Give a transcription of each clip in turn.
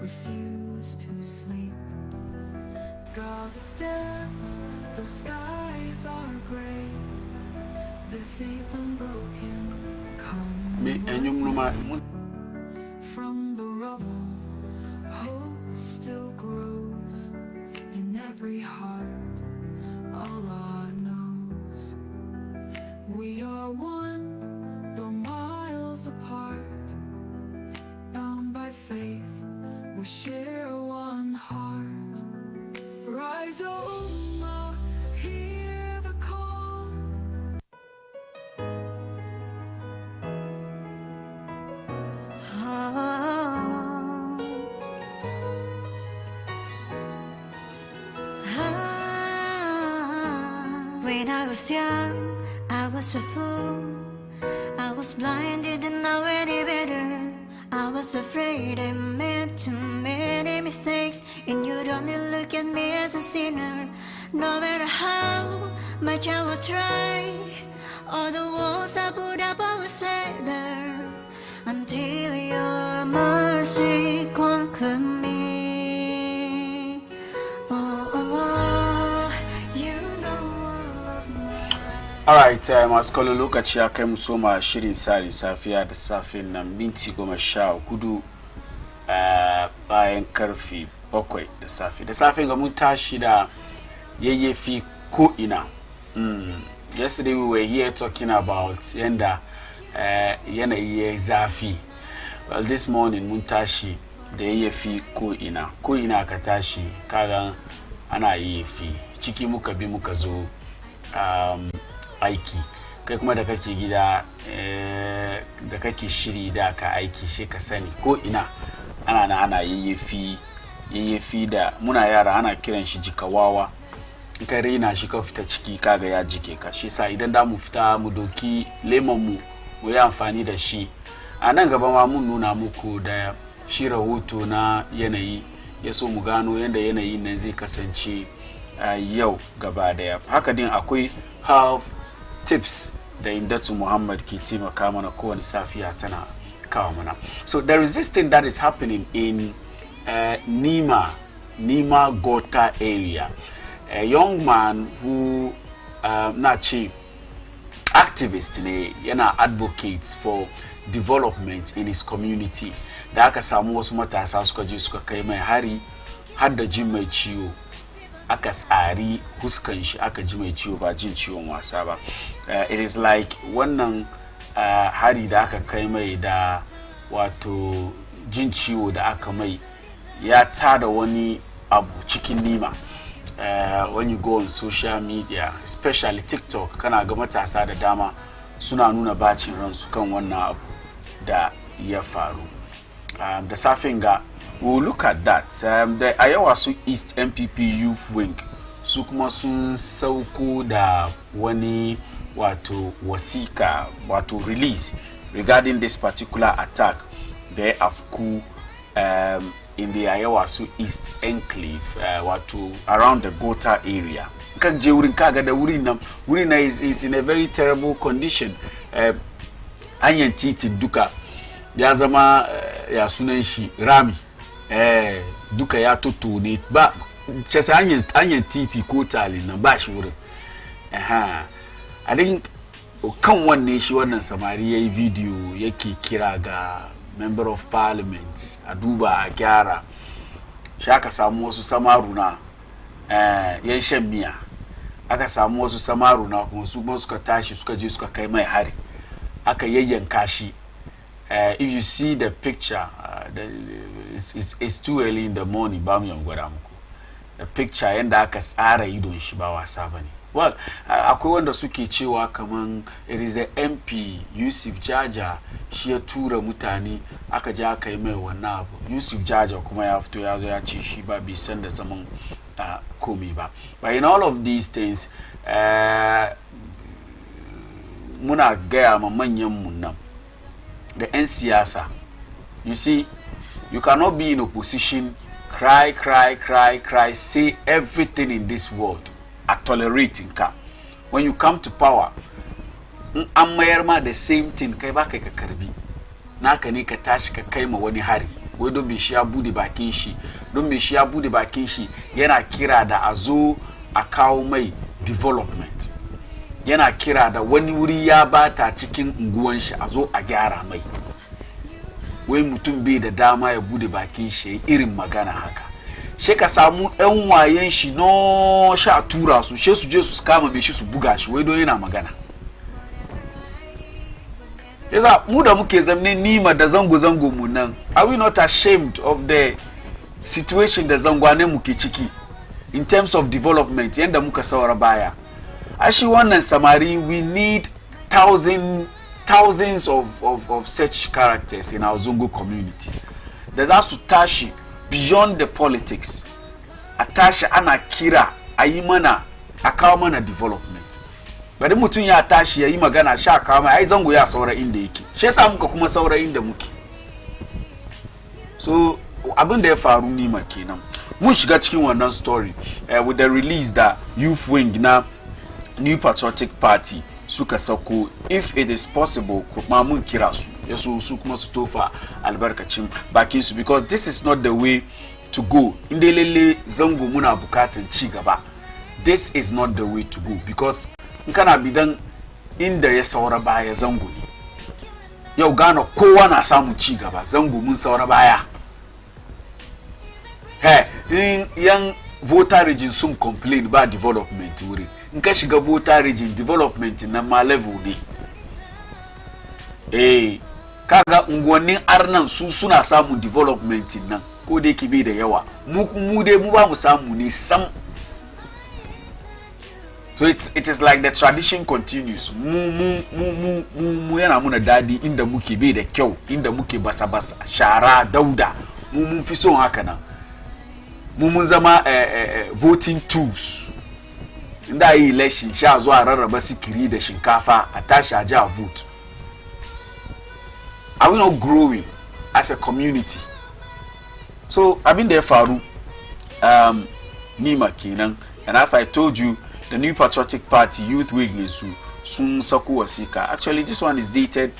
Refuse to sleep. Gaza stems, the skies are gray. Their faith unbroken. Come from the rubble, hope still grows in every heart. Allah knows we are one, though miles apart. Bound by faith, we share one heart. Rise, O Ummah, hear the call. When I was young, I was a fool. I was blinded and now any better. I was afraid I made too many mistakes, and you'd only look at me as a sinner. No matter how much I would try, all the walls I put up always weather, until your mercy conquered me. Oh, oh, oh, you know all of my. Alright, masu kallo lokaci ya kai mu soma shirin Tsarin Safiya da safin nan minti 14 bayan karfe 7 da safe. Da safin ga mun tashi da yayyafi ko ina. Yesterday we were here talking about yanda yanayi zafi. Well, this morning mun tashi da yayyafi ko ina. Ko ina ka tashi kaga ana yayyafi. Ciki muka bi muka zo aiki. Kai kuma da kake gida da kake shiri da ka aiki shi ka sani ko ina ana yayyafi da muna yara ana kiran shi jikawawa. In ka rena shi ka fita ciki kaga ya jike ka. Shi sa idan da mu fita mu doki lemon mu yi amfani da shi. A nan gaba ma mun nuna muku da shi rahoto na yanayi ya so mu gano yanda yanayi nan zai kasance yau gaba daya. Haka din akwai health tips da Indatu Muhammad ke taimaka mana kowane safiya tana kawo mana. So there is this thing that is happening in Nima Gota area. A young man who not chief activist yana advocates for development in his community. Da aka samu wasu matasa suka je suka kai mai hari har da jin mai ciwo. Aka tsari huskan shi aka ji mai ciwo ba jin ciwon wasa ba. It is like wannan hari da aka kai mai da wato jin ciwo da aka mai ya tada wani abu cikin Nima. When you go on social media, especially TikTok, kana ga matasa da dama suna nuna bacin ransu kan wannan abu da ya faru. Da safin ga we'll look at that. The Ayawasu East MPP Youth Wing su kuma sun sauko da wani wato wasika wato release regarding this particular attack they afku in the Ayawasu East Enclave wato around the Gota area. Kan je wurin kaga da wurin na is in a very terrible condition. Anyan titi duka ya zama ya sunan shi rami. Duka ya tutune ba chesa anyan titi ko tali na ba shi wurin. I think kan wanne shi wannan samari yayi video yake kira ga member of parliament a duba a gyara shi aka samu wasu samaruna yan shan miya aka samu wasu samaruna kuma su kuma suka tashi suka je suka kai mai hari aka yayyanka shi. If you see the picture it's too early in the morning ba mu gwada muku the picture yanda aka tsara idon shi ba wasa bane. Well, akwai wanda suke cewa kaman it is the MP Yusuf Jaja shi ya tura mutane aka je aka yi mai wannan abu. Yusuf Jaja kuma ya fito ya zo ya ce shi ba bai san da zaman komi ba. But in all of these things muna gaya ma manyan mu nan the 'yan siyasa, you see, you cannot be in opposition, cry, say everything in this world, tolerating ka. When you come to power, an mayar ma the same thing, kai ba kai ka karbi. Naka ne ka tashi ka kai ma wani hari. Wai don bai shi ya bude bakin shi, yana kira da a zo a kawo mai development. Yana kira da wani wuri ya bata cikin unguwan shi a zo a gyara mai. Wai mutum bai da dama ya bude bakin shi irin magana haka. She ka samu ɗan wayen shi no sha tura su, she su je su kama me shi su buga shi wai don yana magana. Yasa mu da muke zamne nima da zango mu nan, are we not ashamed of the situation da zangwane muke ciki in terms of development yanda muka saura baya? Actually, wannan samari, we need thousands of such characters in our Zongo communities. There's has to tashi beyond the politics. A tashi ana kira a yi mana a kawo mana development. Bari mutum ya tashi ya yi magana sha kawo mai ai zango ya saura inda yake. Shi yasa muka kuma saura inda muke. So abin da ya faru ni ma kenan. Mun shiga cikin wannan story with the release da Youth Wing na New Patriotic Party suka sako, if it is possible kuma mun kira su yaso su kuma su tofa albarkacin bakin su, because this is not the way to go. Indelele zango muna bukatan ci gaba. This is not the way to go, because in kana bidan inda ya saura baya zango ne. Yau gana kowa na samu ci gaba, zango mun saura baya. In yan voter region sun complain ba development wuri. In ka shiga voter region, development na ma level ne. Kaga unguwannin arnan su suna samun development nan ko da yake bai da yawa. Mu dai mu ba mu samu ne sam. So it is like the tradition continues. Mu yana muna dadi inda muke bai da kyau, inda muke basa shara dauda. Mun fi son haka nan. Mun zama voting tools. Inda yi election sha zuwa rarraba sikiri da shinkafa a tashi a ja vote. Are we not growing as a community? So abin da ya faru nima kenan, and as I told you, the New Patriotic Party Youth Wing sun sako wasika. Actually this one is dated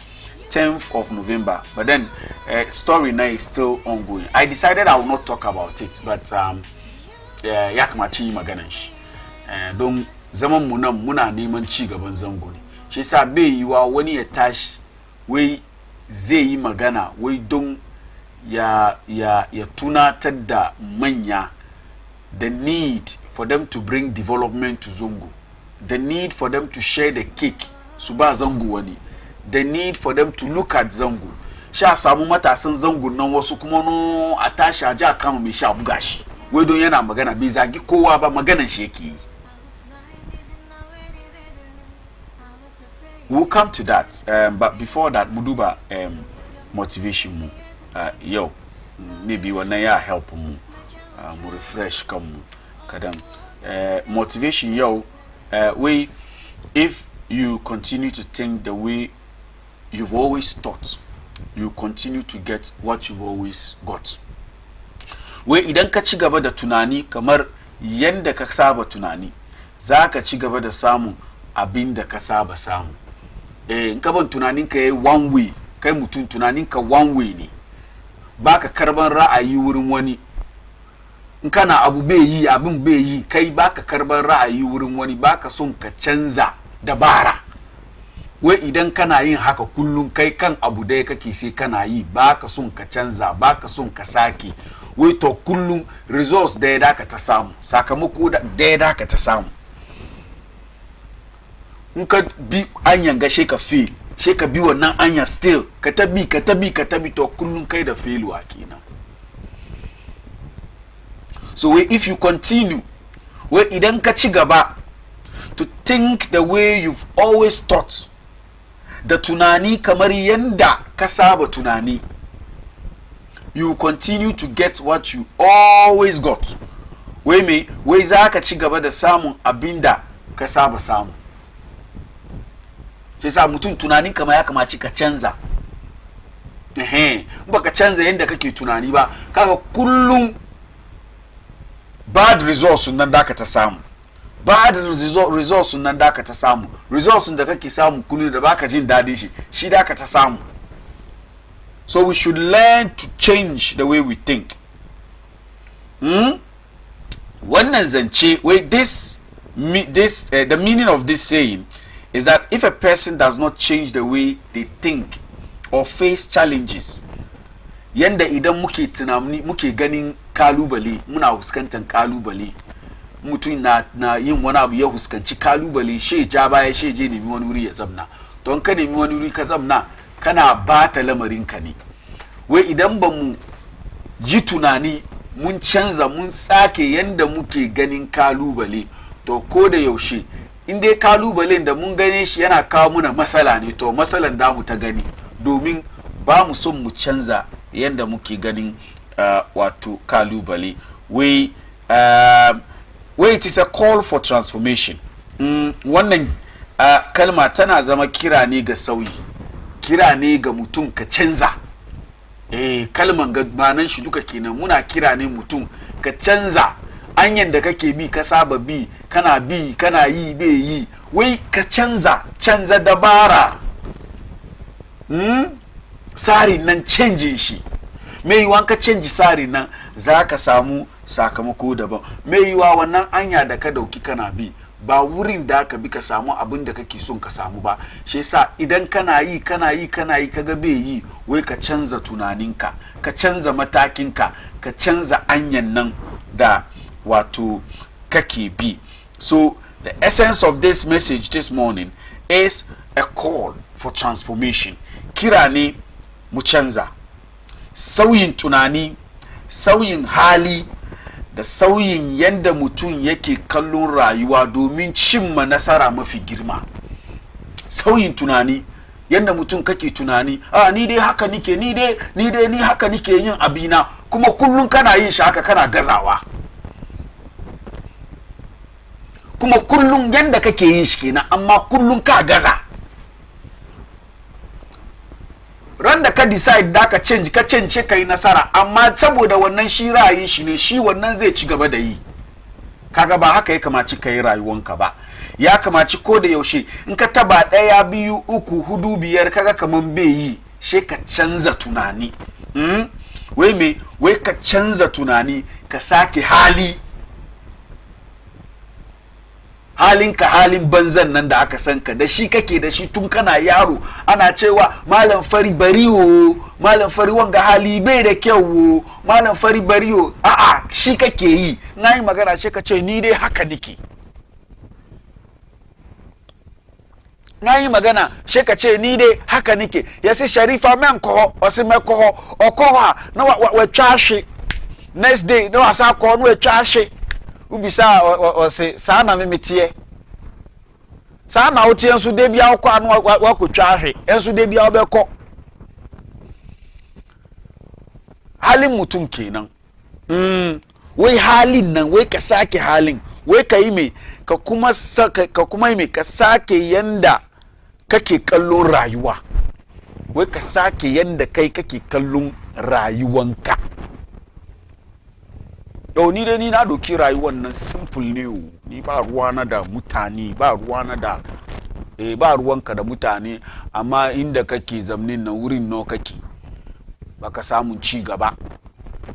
10th of November, but then story now is still ongoing. I decided I will not talk about it, but yakmachi maganan shi. Don zaman mu nan muna neman ci gaban zango ne. Shi yasa bai yiwa wani ya tashi wai zai yi magana wai don ya tunatar da manya the need for them to bring development to Zongo, the need for them to share the cake su ba zango wani, the need for them to look at zango. Sha samu matasan zango nan wasu kuma no a tashi a ja kama mai sha buga shi wai don yana magana bai zagi kowa ba, maganan shi yake yi. We'll come to that, but before that, Muduba motivation mu, yo, maybe wannan ya help mu, mu refresh kamu, kadam. Motivation yo, if you continue to think the way you've always thought, you continue to get what you've always got. Wai idan ka ci gaba da tunani kamar yanda ka saba tunani, za ka ci gaba da samun abin da ka saba samu. In ka ban tunanin ka yayi one way, kai mutum tunanin ka one way ne. Baka karban ra'ayi wurin wani. In kana abu bai yi, abin bai yi, kai baka karban ra'ayi wurin wani, baka son ka canza dabara. wai idan kana yin haka kullum kai kan abu dai kake sai kana yi baka son ka canza baka son ka sake wai to kullum results da ya daka ta samu sakamako da ya daka ta samu in ka bi anyan ga ka fail ka bi wannan anya still ka tabi to kullum kai da failure kenan. So if you continue idan ka ci gaba to think the way you've always thought, da tunani kamar yanda ka saba tunani, you continue to get what you always got. Wai za ka ci gaba da samun abinda ka saba samu. Sai sa mutum tunani kamar ya kamaci ka canza. Ba ka canza yanda kake tunani ba, kaga kullum bad results nan da ka ta samu. Bad results nan da ka ta samu. Results da kake samu kullum da baka jin dadin shi da ka ta samu. So we should learn to change the way we think. Wannan zance, the meaning of this saying is that if a person does not change the way they think or face challenges, yanda idan muke tunani muke ganin kalubale, muna huskantar kalubale, mutum na yin wani abu ya huskanci kalubale, she ja baya she je nemi wani wuri ya zamna. Don ka nemi wani wuri ka zamna, kana bata lamarin ka ne. Wai idan ba mu yi tunani mun canza mun sake yanda muke ganin kalubale, to ko da yaushe in dai kalubalen da mun gane shi yana kawo muna matsala ne, to matsalan da mu ta gani, domin ba mu son mu canza yanda muke ganin wato kalubale. It is a call for transformation. Wannan kalma tana zama kira ne ga sauyi, kira ne ga mutum ka canza. Kalman ga manan shi duka kenan, muna kira ne mutum ka canza anyan da kake bi ka saba bi kana yi bai yi, wai ka canza dabara. Tsari nan canjin shi, mai yiwuwa ka canji tsari nan za ka samu sakamako daban. Mai yiwuwa wannan anya da ka dauki kana bi ba wurin da ka bi ka samu abin da kake son ka samu ba. Shi yasa idan kana yi kaga bai yi, wai ka canza tunaninka, ka canza matakinka, ka canza anyan nan da wato kake bi. So the essence of this message this morning is a call for transformation. Kira ne mu canza, sauyin tunani, sauyin hali, da sauyin yanda mutum yake kallon rayuwa domin cimma nasara mafi girma. Sauyin tunani, yanda mutum kake tunani, ni dai haka nike, ni haka nike yin abina, kuma kullun kana yin shi haka kana gazawa. Kuma kullun yanda kake yin shi kenan, amma kullun ka gaza. Ran da ka decide da ka change ka yi nasara, amma saboda wannan shi ra'ayin shi ne, shi wannan zai ci gaba da yi. Kaga ba haka ya kamaci ka yi rayuwanka ba. Ya kamaci ko da yaushe in ka taba 1 2 3 4 5 kaga kaman bai yi, she ka canza tunani. Wai ka canza tunani, ka sake halinka halin banzan nan da aka san ka da shi kake da shi tun kana yaro. Ana cewa malam fari bariwo, malam fari wanga hali bai da kyau, malam fari bariwo. Shi kake yi. Na yi magana shi ka ce ni dai haka nike. Na yi magana shi ka ce ni dai haka nike. Yasi Sharifa men koho, osi me koho, okoha na we trashi. Next day no asa koho no we trashi. Ubisa ose sana memetie sana otie nso de bia akọ anu wakotwa ahwe enso de bia obekọ halin mutum kenan. Wai halin nan wai ka sake halin, wai ka yi me ka kuma yi me ka sake yanda kake kallon rayuwa, wai ka sake yanda kai kake kallon rayuwanka. Yau ni dai ni na doki rayuwar nan simple ne, ni ba ruwana da mutane, ba ruwana da ba ruwanka da mutane, amma inda kake zamnin nan wurin no kake baka samun ci gaba.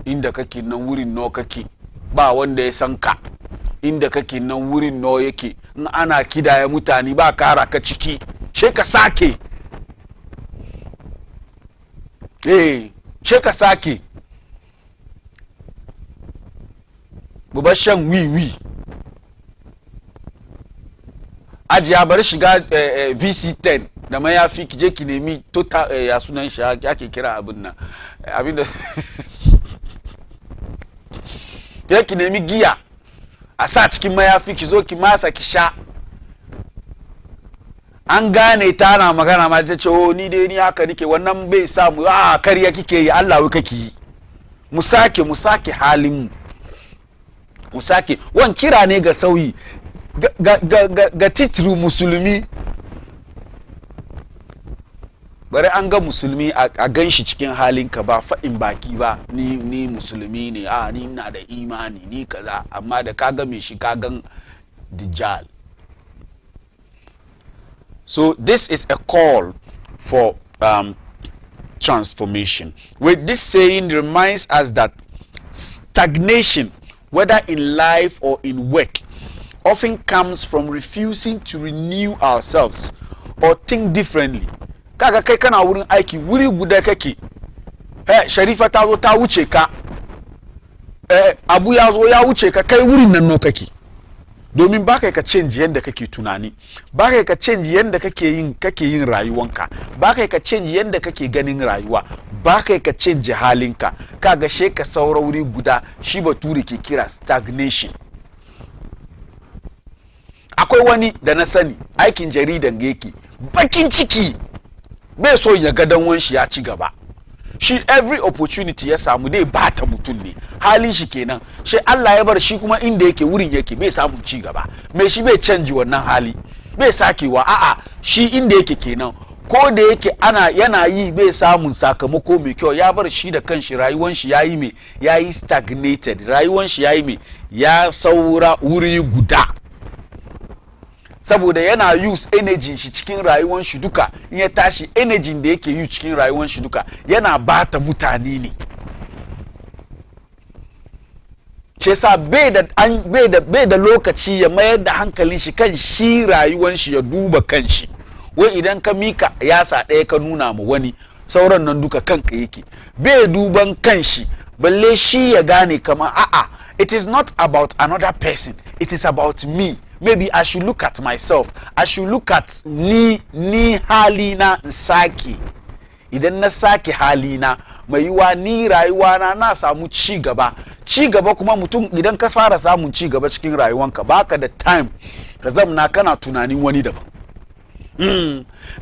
Inda kake nan wurin no kake ba wanda ya san ka. Inda kake nan wurin no yake in ana kidaya mutane ba kara ka ciki. she ka sake she ka sake bubashan wiwi ajiya bar shiga VC10 da mayafi kije ki nemi total ya sunan shi ake kira abin nan abin da ya ki nemi giya a sa cikin mayafi ki zo ki masa ki sha an gane ta na magana ma ta ce oh ni dai ni haka nike wannan bai samu kariya kike yi Allah wai kake yi mu sake halin mu sake wan kira ne ga sauyi ga titru musulmi bari an ga musulmi a ganshi cikin halinka ba faɗin baki ba ni musulmi ne ni ina da imani ni kaza amma da kaga me shi kagan dijal. So this is a call for transformation. With this saying reminds us that stagnation, whether in life or in work, often comes from refusing to renew ourselves or think differently. Kaga kai kana wurin aiki wuri guda kake. Sharifa ta zo ta wuce ka. Abu ya zo ya wuce ka kai wurin nan no kake. Domin ba kai ka change yanda kake tunani, ba kai ka change yanda kake yin rayuwanka, ba kai ka change yanda kake ganin rayuwa, ba kai ka change halinka. Kaga she ka saura wuri guda, shi bature ke kira stagnation. Akwai wani da na sani aikin jaridan yake bakin ciki bai so ya ga dan wanshi ya ci gaba. Shi every opportunity ya samu dai bata mutum ne, halin shi kenan. Shi Allah ya bar shi kuma inda yake wurin yake bai samu ci gaba, me shi bai canji wannan hali, bai sakewa. Shi inda yake kenan, ko da yake yana yi bai samun sakamako mai kyau, ya bar shi da kanshi rayuwar shi yayi stagnated, rayuwar shi ya saura wuri guda, saboda yana use energy shi cikin rayuwar shi duka. In ya tashi energy da yake use cikin rayuwar shi duka yana bata mutane ne. Shi yasa bai da lokaci ya mayar da hankalin shi kan shi rayuwar shi, ya duba kan shi. Wai idan ka mika yasa ɗaya ka nuna ma wani, sauran nan duka kanka yake. Bai duban kan shi balle shi ya gane kama it is not about another person, it is about me. Maybe I should look at myself. I should look at ni halina sake. Idan na sake halina, mai yiwa ni rayuwana na samu ci gaba. Ci gaba kuma mutum idan ka fara samun ci gaba cikin rayuwanka, baka da time ka zamna kana tunanin wani daban.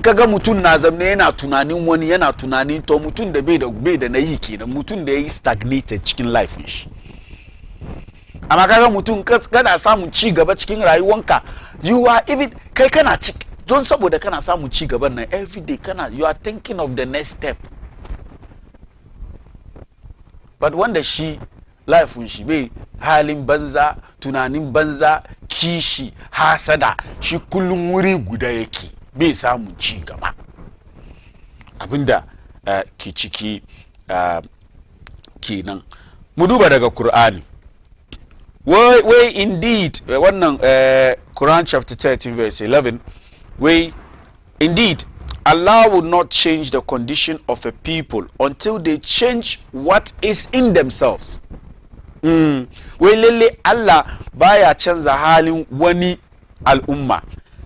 Kaga mutum na zamne yana tunanin wani, yana tunanin to mutum da bai da nayi kenan, mutum da yayi stagnated cikin life shi. Amma kaga mutum kana samun ci gaba cikin rayuwanka, you are even kai kana don saboda kana samun ci gaban nan every day you are thinking of the next step. But wanda shi life shi bai halin banza, tunanin banza, kishi, hasada, shi kullum wuri guda yake, bai samun ci gaba. Abinda ke ciki kenan. Mu duba daga Qur'ani. Way indeed, wannan Quran chapter 13 verse 11, way indeed Allah will not change the condition of a people until they change what is in themselves. Wai lalle Allah baya canza halin wani al'umma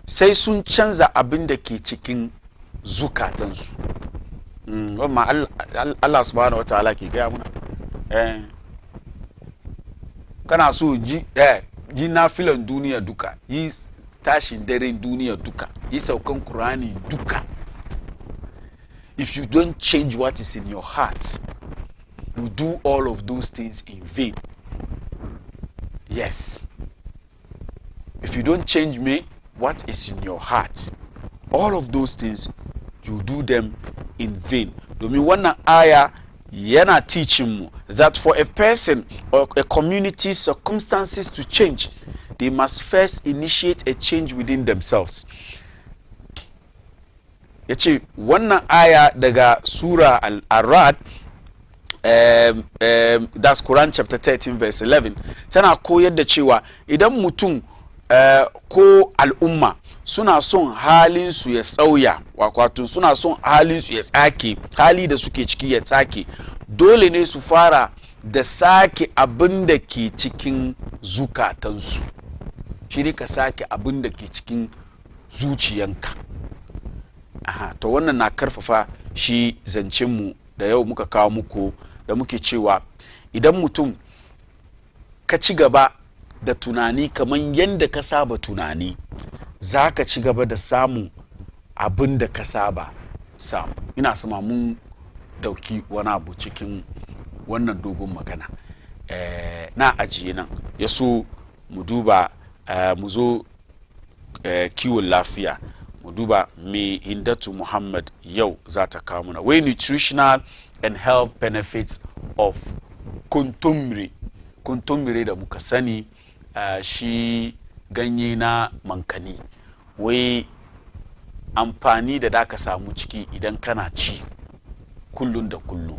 sai sun canza abin da ke cikin zukatansu. Wannan Allah subhanahu wa ta'ala ke gaya muna. Kana so ji nafilan duniya duka, yi tashin daren duniya duka, yi saukan Qur'ani duka. If you don't change what is in your heart, you do all of those things in vain. Yes. If you don't change what is in your heart, all of those things, you do them in vain. Domin wannan aya yana teaching mu that for a person or a community's circumstances to change, they must first initiate a change within themselves. Yace wannan aya daga Surah Al-Arad, that's Quran chapter 13 verse 11, tana koyar da cewa idan mutum ko al'umma suna son halin su ya sauya, wato suna son halin su ya tsake, hali da suke ciki ya tsake, dole ne su fara da sake abin da ke cikin zukatansu. Shi ne ka sake abin da ke cikin zuciyanka. To wannan na karfafa shi zancenmu da yau muka kawo muku, da muke cewa idan mutum ka ci gaba da tunani kamar yadda ka saba tunani, za ka ci gaba da samun abin da ka saba samu. Ina sama mun dauki wani abu cikin wannan dogon magana. Na ajiye nan ya so mu duba, mu zo kiwon lafiya, mu duba me Hindatu Muhammad yau za ta kawo muna. Wai nutritional and health benefits of kuntumbre. Kuntumbre da muka sani shi ganye na mankani, wai amfani da ka samu ciki idan kana ci kullun da kullun.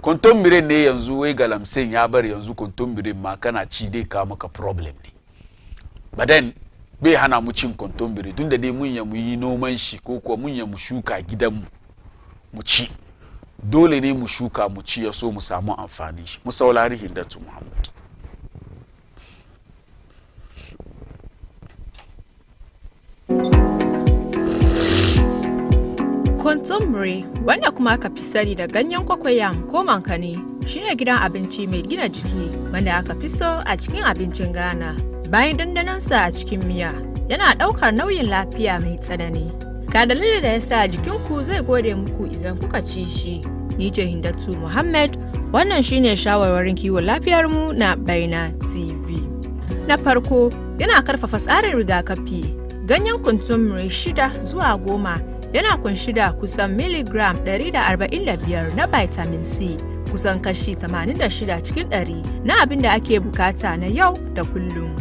Kuntumbre ne yanzu wai galamsin ya bar yanzu kuntumbre ma kana ci dai ka maka problem ne. But then bai hana mu cin kuntumbre, dun da dai mun ya mu yi noman shi ko kuwa mun ya mu shuka gidanmu mu ci. Dole ne mu shuka mu ci ya so mu samu amfani shi. Mu saurari Hindatu Muhammad. Kontomire, wanda kuma aka fi sani da ganyen kwakwayam ko mankani, shine gidan abinci mai gina jiki wanda aka fi so a cikin abincin Ghana. Bayan dandanonsa a cikin miya, yana ɗaukar nauyin lafiya mai tsanani. Ga dalilin da yasa jikinku zai gode muku idan kuka ci shi. Ni ce Hindatu Muhammad, wannan shine shawarwarin kiwon lafiyarmu na Baina TV. Na farko, yana karfafa tsarin rigakafi. Ganyen kontomire 6 zuwa 10 yana kunshi da kusan miligram 145 na vitamin C, kusan kashi 86 cikin 100 na abin da ake bukata na yau da kullum.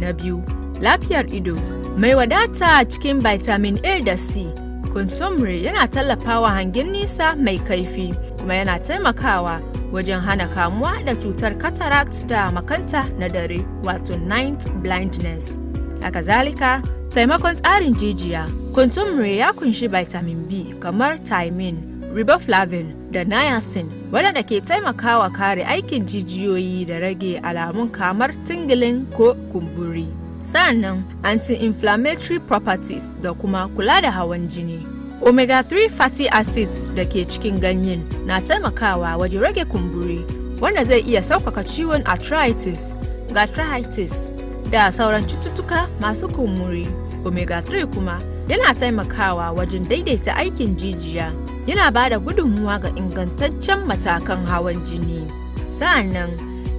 Na biyu, lafiyar ido. Mai wadata cikin vitamin A da C, kontomire yana tallafawa hangen nisa mai kaifi, kuma yana taimakawa wajen hana kamuwa da cutar cataract da makanta na dare, wato night blindness. Haka zalika, taimakon tsarin jijiya. Kontomire ya kunshi vitamin B kamar thiamine, riboflavin da niacin, waɗanda ke taimakawa kare aikin jijiyoyi da rage alamun kamar tingling ko kumburi. Sa'annan anti-inflammatory properties da kuma kula da hawan jini. Omega-3 fatty acids da ke cikin ganyen na taimakawa wajen rage kumburi, wanda zai iya sauƙaƙa ciwon arthritis, gastritis da sauran cututtuka masu kumburi. Omega-3 kuma yana taimakawa wajen daidaita aikin jijiya, yana ba da gudunmuwa ga ingantaccen matakan hawan jini. Sa'annan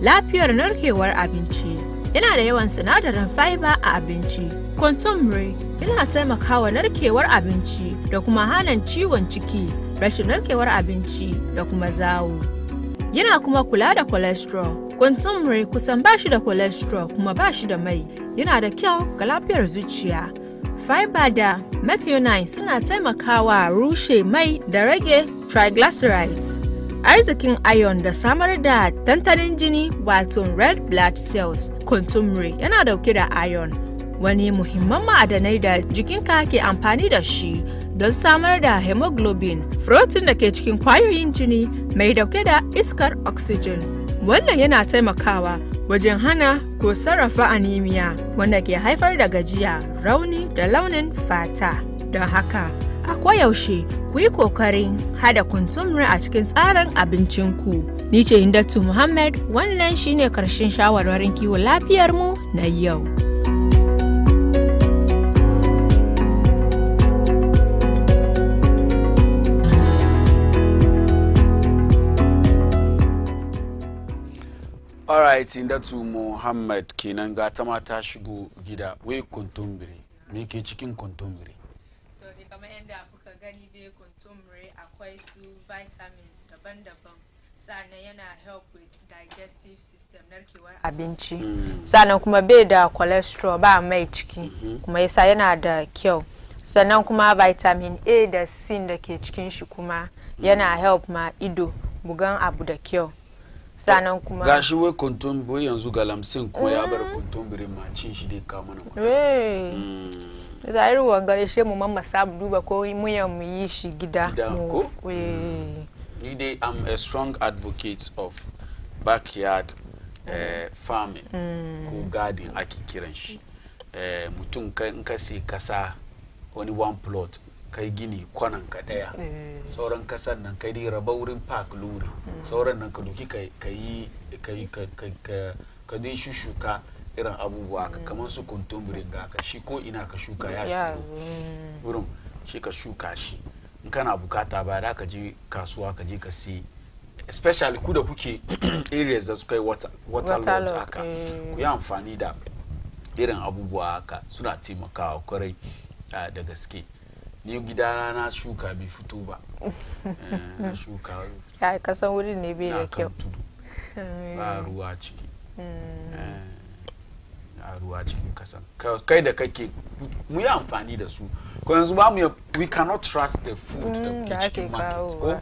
lafiyar narkewar abinci. Yana da yawan sinadarin fiber a abinci. Kontomire yana taimakawa narkewar abinci da kuma hana ciwon ciki, rashin narkewar abinci da kuma zawo. Yana kuma kula da cholesterol. Kontomire kusan ba shi da cholesterol kuma ba shi da mai. Yana da kyau ga lafiyar zuciya. Fiber da methionine suna taimakawa rushe mai da rage triglycerides. Arzikin iron da samar da tantanin jini, wato red blood cells. Kontomire yana dauke da iron, wani muhimman ma'adanai da jikinka ke amfani da shi don samar da hemoglobin, protein da ke cikin kwayoyin jini mai dauke da iskar oxygen. Wannan yana taimakawa wajen hana ko sarrafa anemia, wanda ke haifar da gajiya, rauni da launin fata. Don haka, a koyaushe ku yi kokarin hada kontomire a cikin tsarin abincinku. Ni ce Hindatu Muhammad, wannan shine karshen shawarwarin kiwon lafiyarmu na yau. Alright, Hindatu Muhammad kenan ga ta mata shigo gida. Wai kontomire, me ke cikin kontomire? To dai kamar yadda kuka gani dai kontomire akwai su vitamins daban-daban. Sannan yana help with digestive system, narkewar abinci. Sannan kuma bai da cholesterol, ba mai ciki, kuma yasa yana da kyau. Sannan kuma vitamin A da C da ke cikin shi kuma yana help ma ido bugan abu da kyau. Sannan kuma gashi wai kontomire yanzu galamsin kuma ya bar kontomire ma cin shi dai ka mana. Zai ruwan gare shi mu mamma sabu duba ko mu ya mu yi shi gida. Ko? I'm a strong advocate of backyard farming ko garden ake kiran shi. Mutum in ka sai kasa wani one plot kai gini kwanan ka daya sauran kasan nan kai dai raba wurin park lori sauran nan ka doki ka dai shushuka irin abubuwa kamar su kuntumbirin ga ka shi ko ina ka shuka ya shi wurin shi ka shuka shi in kana bukata ba da ka je kasuwa ka je ka sai especially ku da kuke areas da suka yi water load haka ku yi amfani da irin abubuwa haka suna taimakawa kwarai da gaske. Ni gidana na shuka bai fito ba. Na shuka ya kasan wurin ne bai da kyau. Ba ruwa ciki. Ruwa cikin kasan kai da kake mu yi amfani da su ko yanzu ba mu we cannot trust the food da ke cikin market ko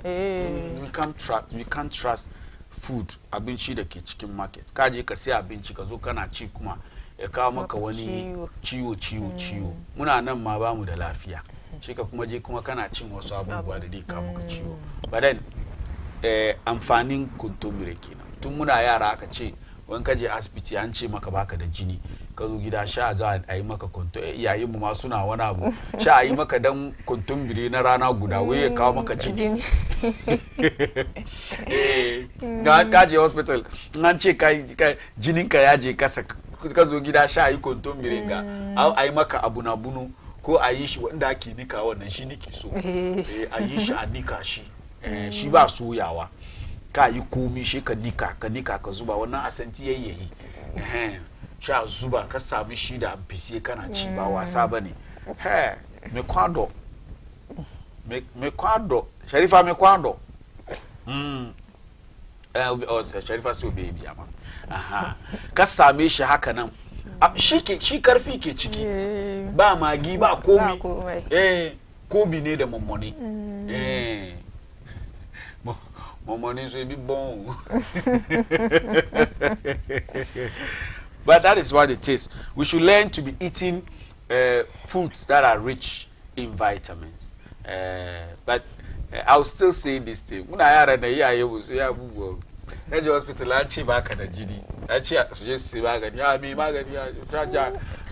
we can't trust food abinci da ke cikin market ka je ka sai abinci ka zo kana ci kuma ya kawo maka wani ciwo muna nan ma ba mu da lafiya shi ka kuma je kuma kana cin wasu abubuwa da dai kawo maka ciwo but then amfanin kuntumire kenan tun muna yara aka ce wani ka je asibiti an ce maka baka da jini ka zo gida sha za a yi maka kuntum yayin mu ma suna wani abu sha a yi maka dan kuntumbire na rana guda wai ya kawo maka jini ka je hospital an ce jinin ka ya je kasa ka zo gida sha a yi kuntumbire ga a yi maka abu na bunu ko a yi shi wanda ake nika wannan shi nike so a yi shi a nika shi shi ba soyawa ka yi komi shi ka nika ka zuba wannan asanti yayyayi sha zuba ka sami shi da amfisi kana ci ba wasa bane me kwado Sharifa me kwado Sharifa so baby ama ka same shi haka nan shi karfi ke ciki ba magi ba komi kobi ne da mummuni Momoni so be bon. But that is what it is. We should learn to be eating foods that are rich in vitamins. But I'll still say this thing. When I had a was na je hospital an ce baka da jini an ce su je su magani ya me magani ya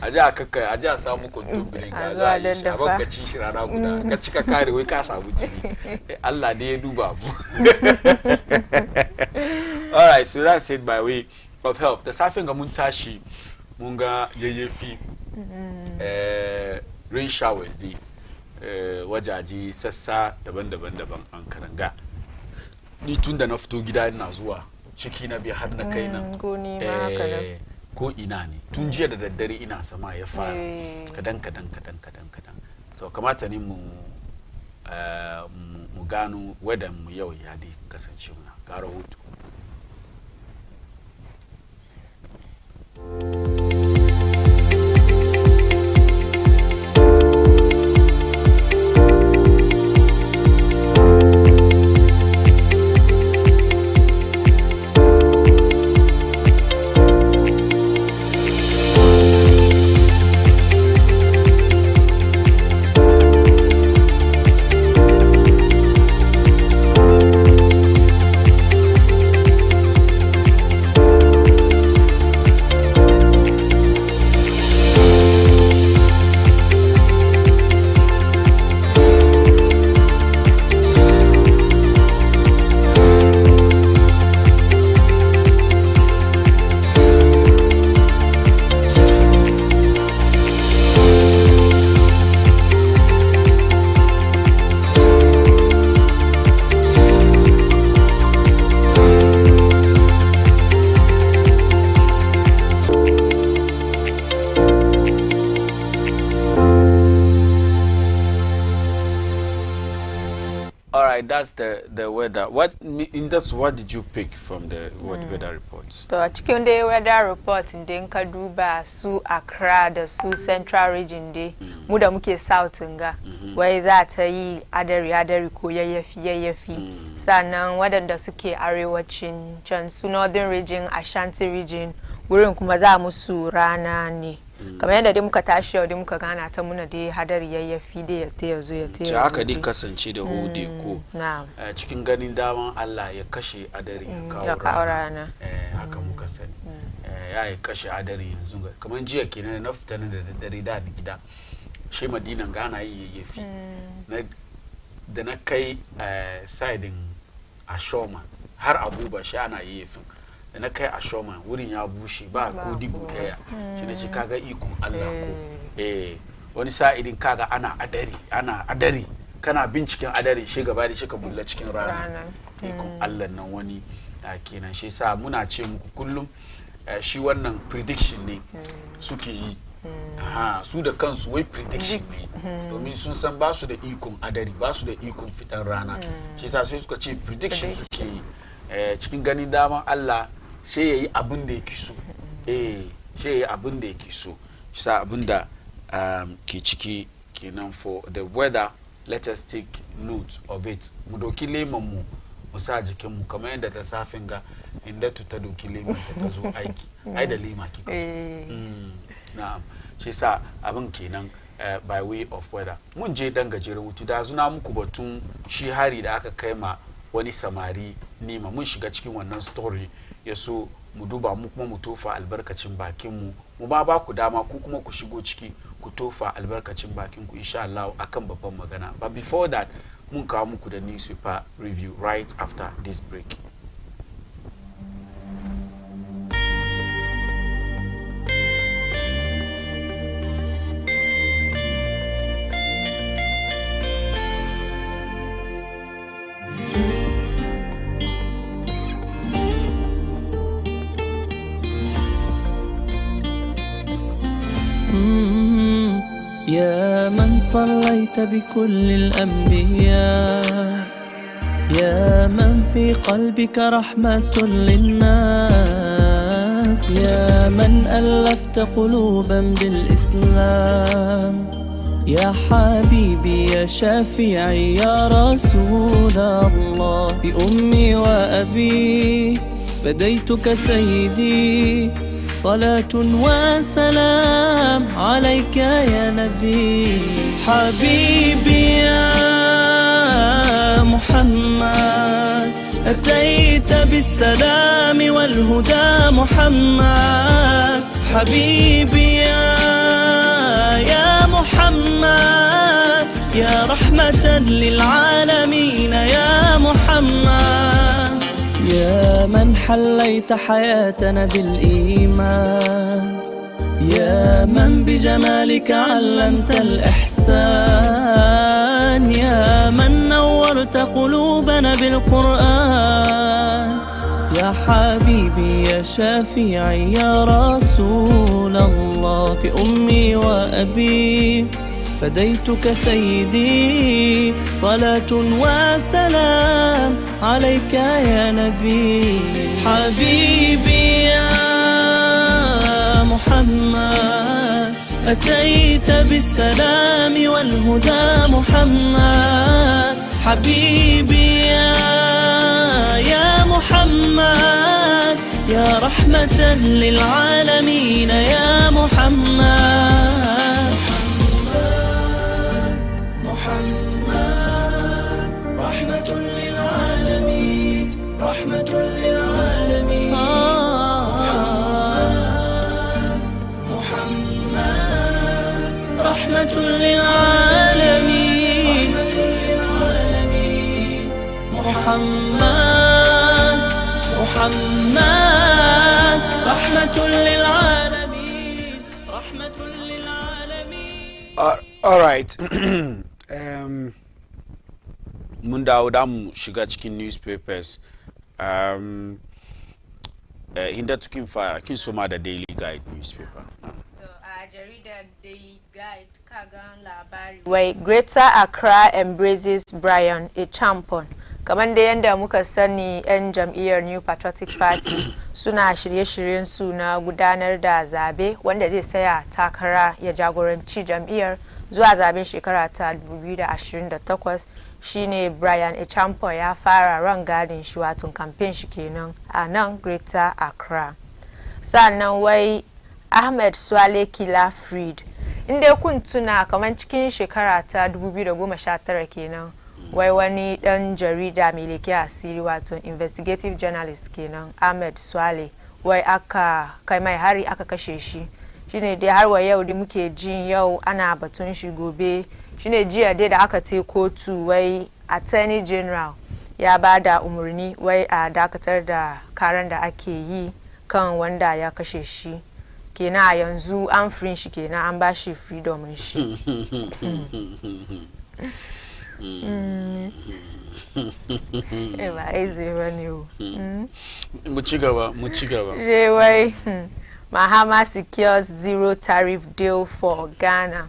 aja kakka aja samu kuntumbirin ga za yi shi abin ka ci shi rana guda ka cika kare wai ka samu jini Allah ne ya duba mu. All right, so that's it by way of health. Da safin ga mun tashi mun ga yayyafi rain showers dai wajaji sassa daban-daban an karanga. Ni tun da na fito gida ina zuwa ciki na bi har na kai nan ko ina ne tun jiya da daddare ina sama ya fara kadan to kamata ne mu gano wadan mu yau ya dai kasance muna ga rahoto. That's the weather. What did you pick from the weather reports? So cikin da weather report din ka duba su Accra da su Central region dai mu da muke South nga wai za ta yi adari ko yayyafi sannan wadanda suke arewacin can su Northern region Ashanti region wurin kuma za musu rana ne kamar yadda dai muka tashi yau dai muka gana ta muna dai hadari yayyafi dai ya ta yazo ya ta ce haka dai kasance da hode ko na'am cikin ganin daman Allah ya kashe adari ya kawo rana haka muka sani ya kashe adari yanzu kamar jiya kenan na fita da daddare da gida shi madinan gana yi yayyafi da na kai sidin ashoma har abuba shi ana yayyafin da na kai ashoma wurin ya bushe ba ko digo daya shi ne ce kaga ikon Allah ko wani sa'idin kaga ana adari kana binciken adari shi gaba da shi ka bulla cikin rana ikon Allah nan wani kenan shi sa muna ce muku kullum shi wannan prediction ne suke yi su da kansu wai prediction ne domin sun san ba su da ikon adari ba su da ikon fitan rana shi sa sai suka ce prediction suke yi cikin ganin daman Allah sai yayi abin da yake so sai yayi abin da yake so shi sa abin da ke ciki kenan for the weather let us take note of it mu doki leman mu sa jikin mu kamar yadda ta safin ga inda ta doki leman ta zo aiki ai da lema kika na'am shi sa abin kenan by way of weather mun je dan gajeren hutu da zuna muku batun shi hari da aka kai ma wani samari nima mun shiga cikin wannan story ya so mu duba mu kuma mu tofa albarkacin bakin mu ba ku dama ku kuma ku shigo ciki ku tofa albarkacin bakin ku insha Allah akan babban magana but before that mun kawo muku da newspaper review right after this break. يا من صليت بكل الأنبياء يا من في قلبك رحمة للناس يا من ألفت قلوبا بالإسلام يا حبيبي يا شافعي يا رسول الله بأمي وأبي فديتك سيدي صلاة وسلام عليك يا نبي حبيبي يا محمد أتيت بالسلام والهدى محمد حبيبي يا محمد يا رحمة للعالمين يا محمد يا من حليت حياتنا بالإيمان يا من بجمالك علمت الإحسان يا من نورت قلوبنا بالقرآن يا حبيبي يا شافعي يا رسول الله بأمي وأبي فديتك سيدي صلاة وسلام عليك يا نبي حبيبي يا محمد أتيت بالسلام والهدى محمد حبيبي يا محمد يا رحمة للعالمين يا محمد رحمة للعالمين رحمة للعالمين محمد رحمة للعالمين محمد رحمة للعالمين رحمة للعالمين all right mun dawo da mu shiga cikin newspapers inda tukin fara kin soma da daily guide newspaper so a jaridar daily guide kagan labari wai Greater Accra embraces Brian a champion kamar da yanda muka sani yan jam'iyyar New Patriotic Party suna shirye-shiryen su na gudanar da zabe wanda zai saya takara ya jagoranci jam'iyyar zuwa zaben shekara ta 2028 shine Brian Echampo ya fara rangadin shi wato campaign shi kenan a nan Greater Accra. Sannan wai Ahmed Swale Kila Freed. Inda kun tuna kaman cikin shekara ta 2019 kenan. Wai wani dan jarida mai leke asiri wato investigative journalist kenan Ahmed Swale wai aka kai mai hari aka kashe shi. Shine dai har wa yau da muke jin yau ana batun shi gobe. Shine jiya dai da aka te kotu wai Attorney General ya bada umurni wai a dakatar da karan da ake yi kan wanda ya kashe shi. Kenan yanzu an free shi kenan an ba shi freedom shi. Ba easy bane o. Mu ci gaba. Je wai Mahama secures zero tariff deal for Ghana.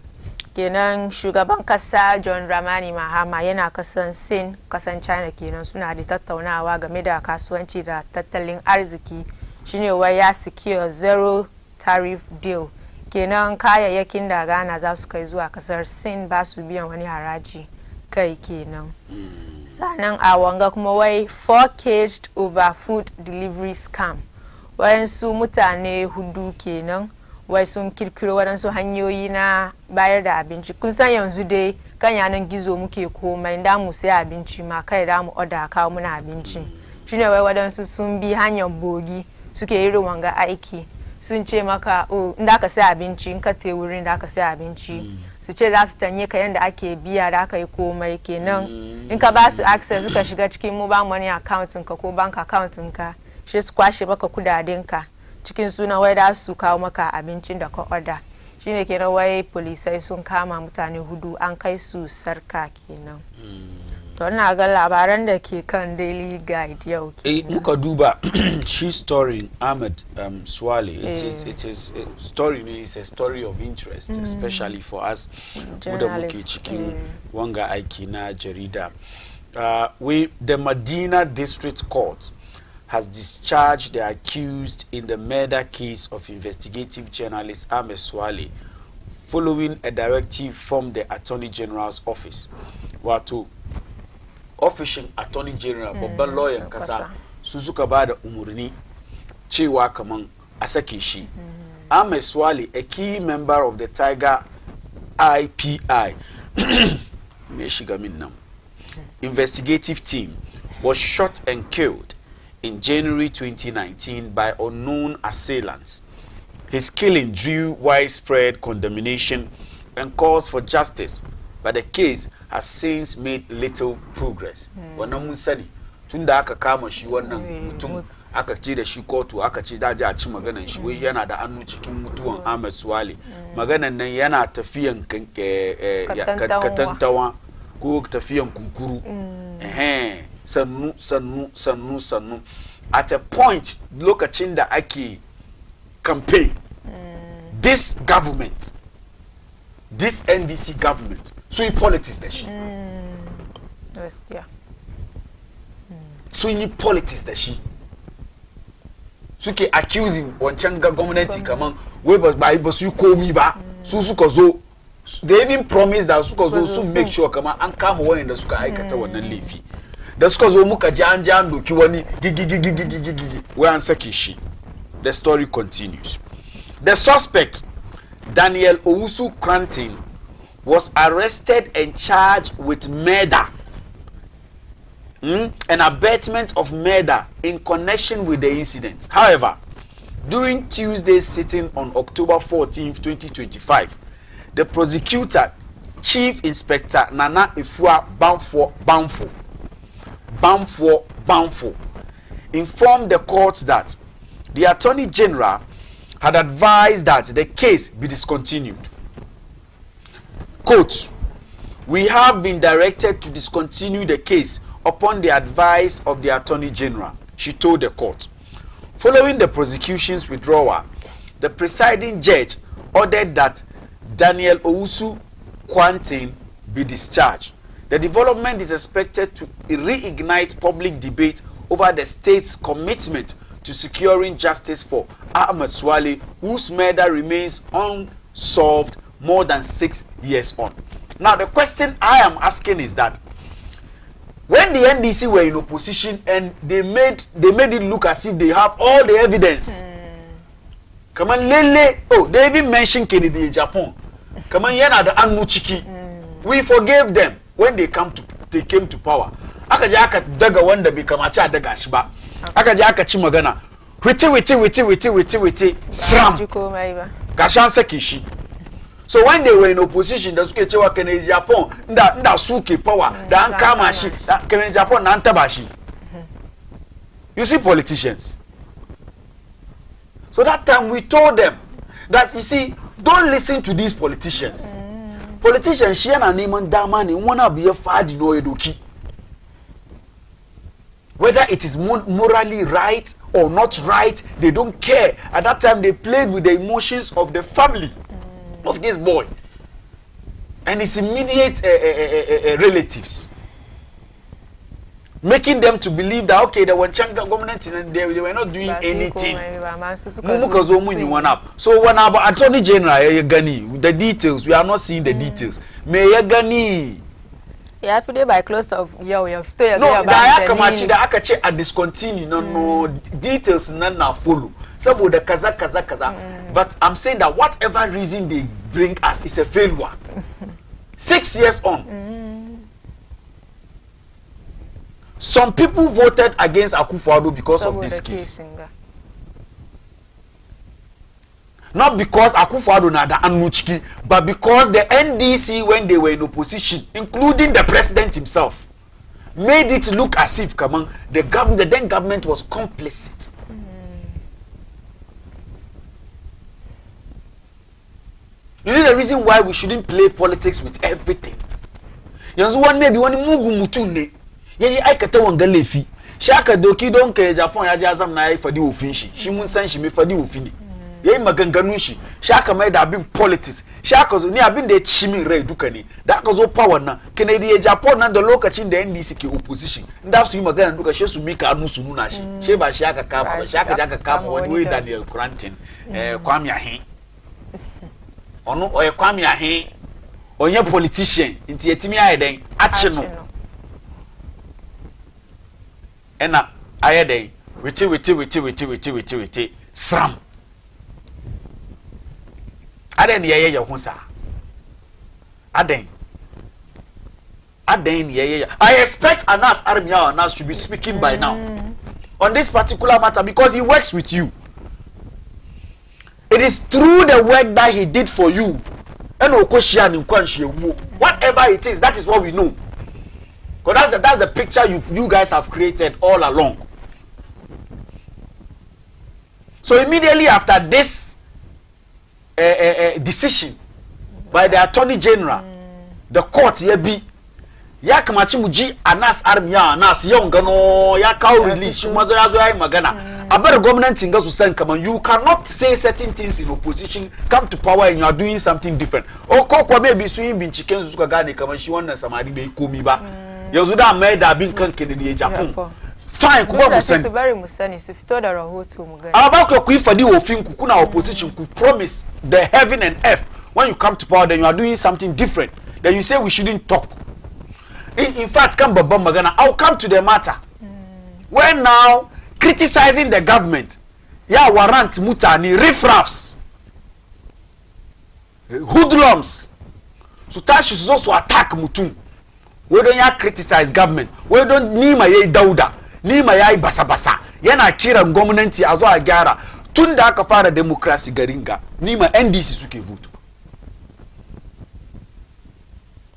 Kenan shugaban kasa John Dramani Mahama yana kasan Sin, kasan China kenan suna da tattaunawa game da kasuwanci da tattalin arziki. Shine wai ya secure zero tariff deal. Kenan kayayyakin da Ghana za su kai zuwa kasar Sin ba su biyan wani haraji kai kenan. Sannan a wanga kuma wai 4 caged over food delivery scam. Wayansu mutane hudu kenan wai sun kirkiro wadansu hanyoyi na bayar da abinci. Kun san yanzu dai kan yanan gizo muke komai da mu sai abinci ma kai da mu order kawo muna abinci. Shine wai wadansu sun bi hanyar bogi suke irin wanga aiki. Sun ce maka inda ka sai abinci in ka te wurin da ka sai abinci su ce za su tanye ka yanda ake biya da aka yi komai kenan in ka ba su access suka shiga cikin mobile money account ka ko bank account ka shi su kwashe maka kudaden ka cikin suna wai da su kawo maka abincin da ka order shine kenan wai polisai sun kama mutane hudu an kai su sarka kenan. To ina ga labaran da ke kan Daily Guide yau kenan. Muka duba she story Ahmed Swale. It is a story, it's a story of interest, especially for us mu da muke cikin wanga aiki na jarida. The Medina District Court has discharged the accused in the murder case of investigative journalist Ahmed Swale following a directive from the Attorney General's office. Wato official Attorney General babban lawyer kasa su suka ba da umurni cewa kaman a sake shi. Ahmed Swale, a key member of the Tiger IPI me shiga min nan investigative team, was shot and killed in January 2019 by unknown assailants. His killing drew widespread condemnation and calls for justice, but the case has since made little progress. Wannan mun sani tunda aka kama shi wannan mutum aka ce da shi kotu aka ce da a ci maganan shi wai yana da hannu cikin mutuwan Ahmed Swale. Maganan nan yana tafiyan katantawa ko tafiyan kunkuru. Sannu. At a point lokacin da ake campaign, this government, this NDC government, so in politics da shi. So in politics da shi. Suke accusing wancan gwamnati kaman wai ba su komi ba. Su suka zo, they even promised that suka zo su make sure kaman an kama wani da suka aikata wannan laifi. Da suka zo muka ji an doki wani gigi wai an sake shi. The story continues. The suspect, Daniel Owusu Krantin, was arrested and charged with murder, an abetment of murder in connection with the incident. However, during Tuesday's sitting on October 14, 2025, the prosecutor, Chief Inspector Nana Ifua Bamfo, informed the court that the Attorney General had advised that the case be discontinued. Quote, "We have been directed to discontinue the case upon the advice of the Attorney General," she told the court. Following the prosecution's withdrawal, the presiding judge ordered that Daniel Owusu Krantin be discharged. The development is expected to reignite public debate over the state's commitment to securing justice for Ahmed Swale, whose murder remains unsolved more than 6 years on. Now, the question I am asking is that when the NDC were in opposition and they made it look as if they have all the evidence, kaman lele oh they even mention Kennedy Japan kaman yana da annu ciki we forgave them when they came to power aka je aka daga wanda bai kamace a daga shi ba aka je aka ci magana witi sram gashan saki shi. So when they were in opposition, da suke cewa Kennedy Japan nda suke power da an kama shi Kennedy Japan na antaba shi. You see politicians. So that time we told them that you see don't listen to these politicians. Politicians shi na neman dama ne wana biye fadi no edoki. Whether it is morally right or not right, they don't care. At that time they played with the emotions of the family of this boy and his immediate relatives, making them to believe that okay, the Wanchanga government and they were not doing anything. So when about Attorney General Gani, the details we are not seeing the details. May Gani. Yeah, today by close of no, the akache a discontinue no details none na follow. Some the kaza. But I'm saying that whatever reason they bring us is a failure. 6 years on. Some people voted against Akufo-Addo because of this case. Not because Akufo-Addo nada anuchiki, but because the NDC, when they were in opposition, including the president himself, made it look as if the then government was complicit. You see the reason why we shouldn't play politics with everything. Yanzu one maybe one mugu mutune. Yeye aikata wanga lefi. Shaka doki donke Japan ya jazam na yi fadi ofinshi. Shi mun san shi me fadi ofini. Yeye maganganu shi. Shaka mai da abin politics. Shaka zo ni abin da ya ci min rai duka ne. Da aka zo power nan. Kennedy Japan nan da lokacin da NDC ke opposition. Nda su yi magana duka she su mika anu su nuna shi. She ba shi aka kama ba. Shi aka jaka kama wani way Daniel Grantin. Kwame Ahin. Ono oye Kwame Ahin. Onye politician. Inti yetimi ayeden. Achi no. Ena ayeden. Witi. Sram. Aden yeye yahunsa. Aden yeye. I expect Anas Armia Anas to be speaking by now on this particular matter because he works with you. It is through the work that he did for you. Whatever it is, that is what we know. Because that's the picture you guys have created all along. So immediately after this decision by the Attorney General, the court ya kamachi muji Anas Armia Anas yongano ya kaw release mazo yazo ya magana abar government inga su san kaman you cannot say certain things in opposition come to power and you are doing something different ko maybe su yin binciken su suka gane kaman shi wannan samari bai komi ba yanzu da mai da bin kan Kennedy Japan fine kuma musani very musani so fito da rahoto mu gani abako ku ifadi ofin ku kuna opposition ku promise the heaven and earth when you come to power then you are doing something different then you say we shouldn't talk. In fact, come babban magana. I'll come to the matter. When now criticizing the government, ya warrant mutani riffraffs, hoodlums, so tashi is also attack mutum. We don't ya criticize government. We don't nima ye dauda, nima ye basa. Yana kira government azo agara. Tunda aka fara democracy garinga, nima NDC suke vote.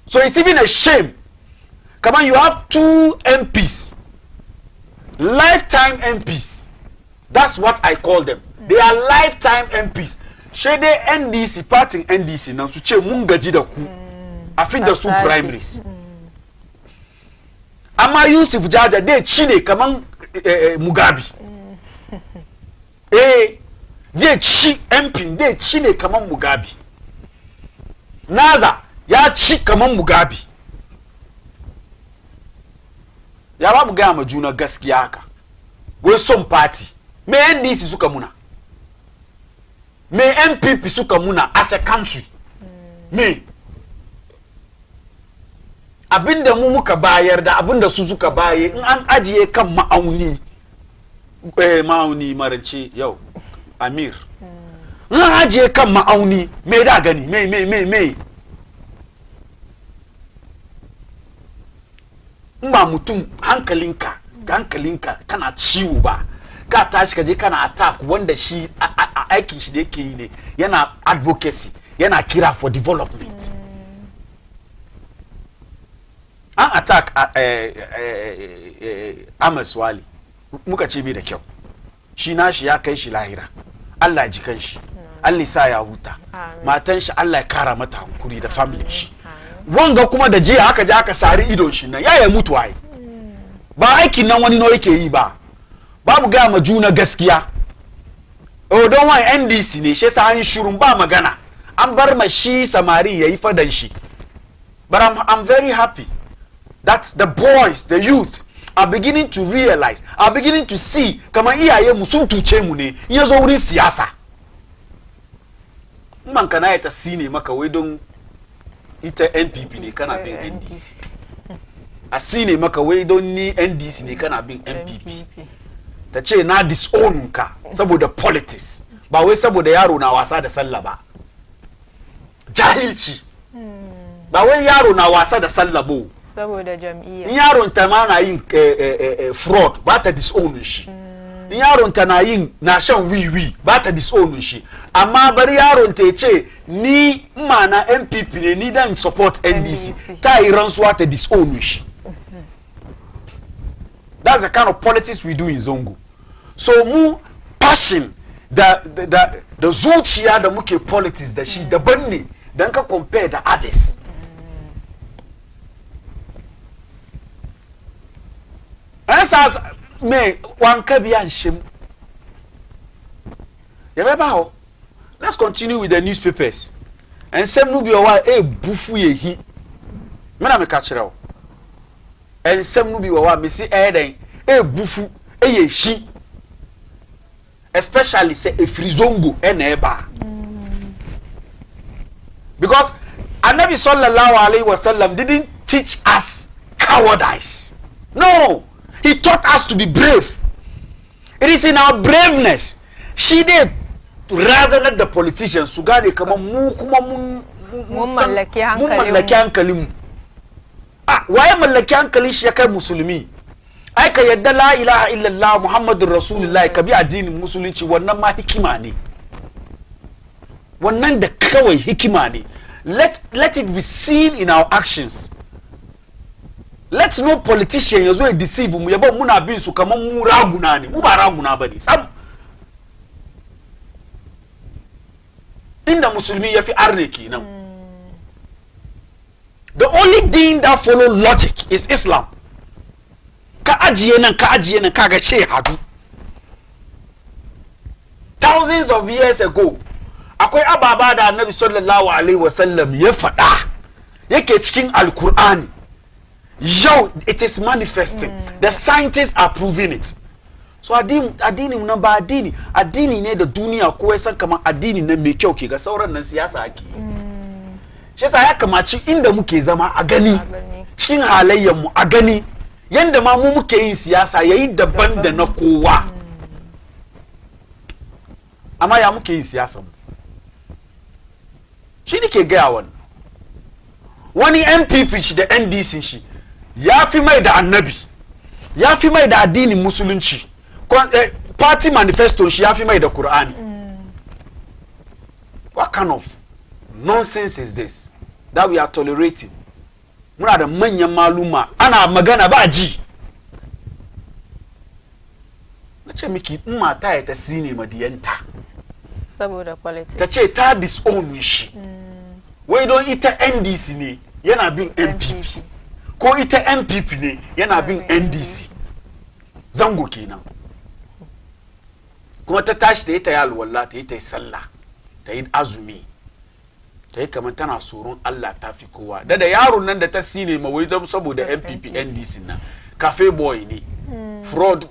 So it's even a shame. Come on, you have 2 MPs, lifetime MPs. That's what I call them. They are lifetime MPs. Shede NDC party NDC na su ce mun gaji da ku. I think the two primaries. Ama Yusuf Jaja de chine kaman Mugabe. Ye chi MP de chine kaman Mugabe. Naza ya chi kaman Mugabe. Ya ba mu ga ma juna gaskiya haka wai son party me NDC suka muna me MPP suka muna as a country me abinda mu muka bayar da abinda su suka baye in an ajiye kan ma'auni ma'auni marance yau Amir na aje kan ma'auni me da gani me ba mutum hankalinka kana ciwo ba ka tashi ka je kana attack wanda shi aikin shi da yake yi ne yana advocacy yana kira for development an attack Amos Wali muka ce bai da kyau shi nashi ya kai shi lahira Allah ya ji kanshi Allah sa ya huta matan shi Allah ya kara mata hankuri da family shi wanga kuma da jiya aka je aka sari idon shi nan yaya mutu waye ba aikin nan wani no yake yi ba babu ga ma juna gaskiya oh don wani NDC ne shi sa an shurun ba magana an bar ma shi samari yayi fadan shi but I'm very happy that the boys, the youth are beginning to realize, are beginning to see kama iyaye mu sun tuce mu ne yazo wurin siyasa man kana ya ta sine maka wai don ita NPP ne kana bin NDC a sine maka wai don ni NDC ne kana bin NPP ta ce na disown ka saboda politics ba wai saboda yaro na wasa da sallah ba jahilci ba wai yaro na wasa da sallah ba saboda jam'iyya in yaron ta ma na yin fraud ba ta disown shi in yaron ta na yin na shan wiwi ba ta disown shi amma bari yaron ta ce ni ma na NPP ne ni dan support NDC ta yi rantsuwa ta disown shi. That's the kind of politics we do in Zongo. So mu passion da zuciya da muke politics da shi daban ne dan ka compare da others. Answers me one kabian shim. Yabeba, let's continue with the newspapers. And some no be owa bufu ye hi. Me na me ka kire o. And some no be owa me si den bufu ye hi. Especially say efrizongo na eba. Because Anabi sallallahu alaihi wasallam didn't teach us cowardice. No. He taught us to be brave. It is in our braveness. She did rather the politicians su gane kamar mu kuma mun mallaki hankalin mu. Waye mallaki hankalin shi ya kai musulmi? Ai ka yadda la ilaha illallah Muhammadur Rasulullah ka bi addinin musulunci wannan ma hikima ne. Wannan da kawai hikima ne. Let it be seen in our actions. Let's no politician yazo deceive mu yabo muna bin su kaman mu raguna ne mu ba raguna bane sam inda musulmi yafi arne kenan. The only thing that follow logic is Islam. Ka ajiye nan kaga she hadu. Thousands of years ago akwai ababa da Annabi sallallahu alaihi wasallam ya fada yake cikin Al-Qur'ani. Yo, it is manifesting. The scientists are proving it. So addini nan ba addini ne da duniya ko san kaman addini nan mai kyau ke ga sauran nan siyasa ake. Shi yasa ya kamaci inda muke zama a gani cikin halayyar mu a gani yanda ma mu muke yin siyasa yayi daban da na kowa. Amma ya muke yin siyasa mu. Shi ne ke ga wani MPP shi da NDC shi ya fi mai da annabi ya fi mai da addinin musulunci party manifesto shi ya fi mai da Qur'ani. What kind of nonsense is this that we are tolerating? Muna da manyan maluma ana magana ba ji. Nace miki in mata ya ta sine madiyanta saboda politics ta ce ta disown shi wai don ita NDC ne yana bin MPP ko ita MPP ne yana bin NDC zango kenan kuma ta tashi ta yi ta yalwalla ta yi ta yi sallah ta yi azumi ta yi kamar tana tsoron Allah ta fi kowa da yaron nan da ta sine ma wai don saboda MPP NDC na cafe boy ne fraud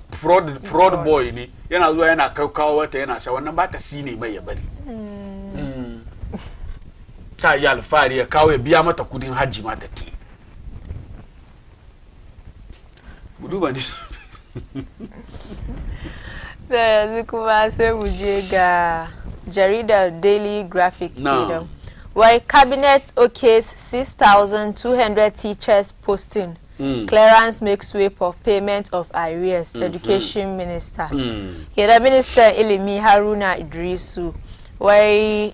boy ne yana zuwa yana kawo wata yana sha wannan ba ta sine mai ya bari ta yi alfahari ya kawo ya biya mata kudin hajji ma da te duba ni sai yanzu kuma sai mu je ga jaridar Daily Graphic kenan. Why cabinet okays 6,200 teachers posting. Clearance makes way for payment of arrears. Education minister. Keda minister ilimi Haruna Idrisu. Wai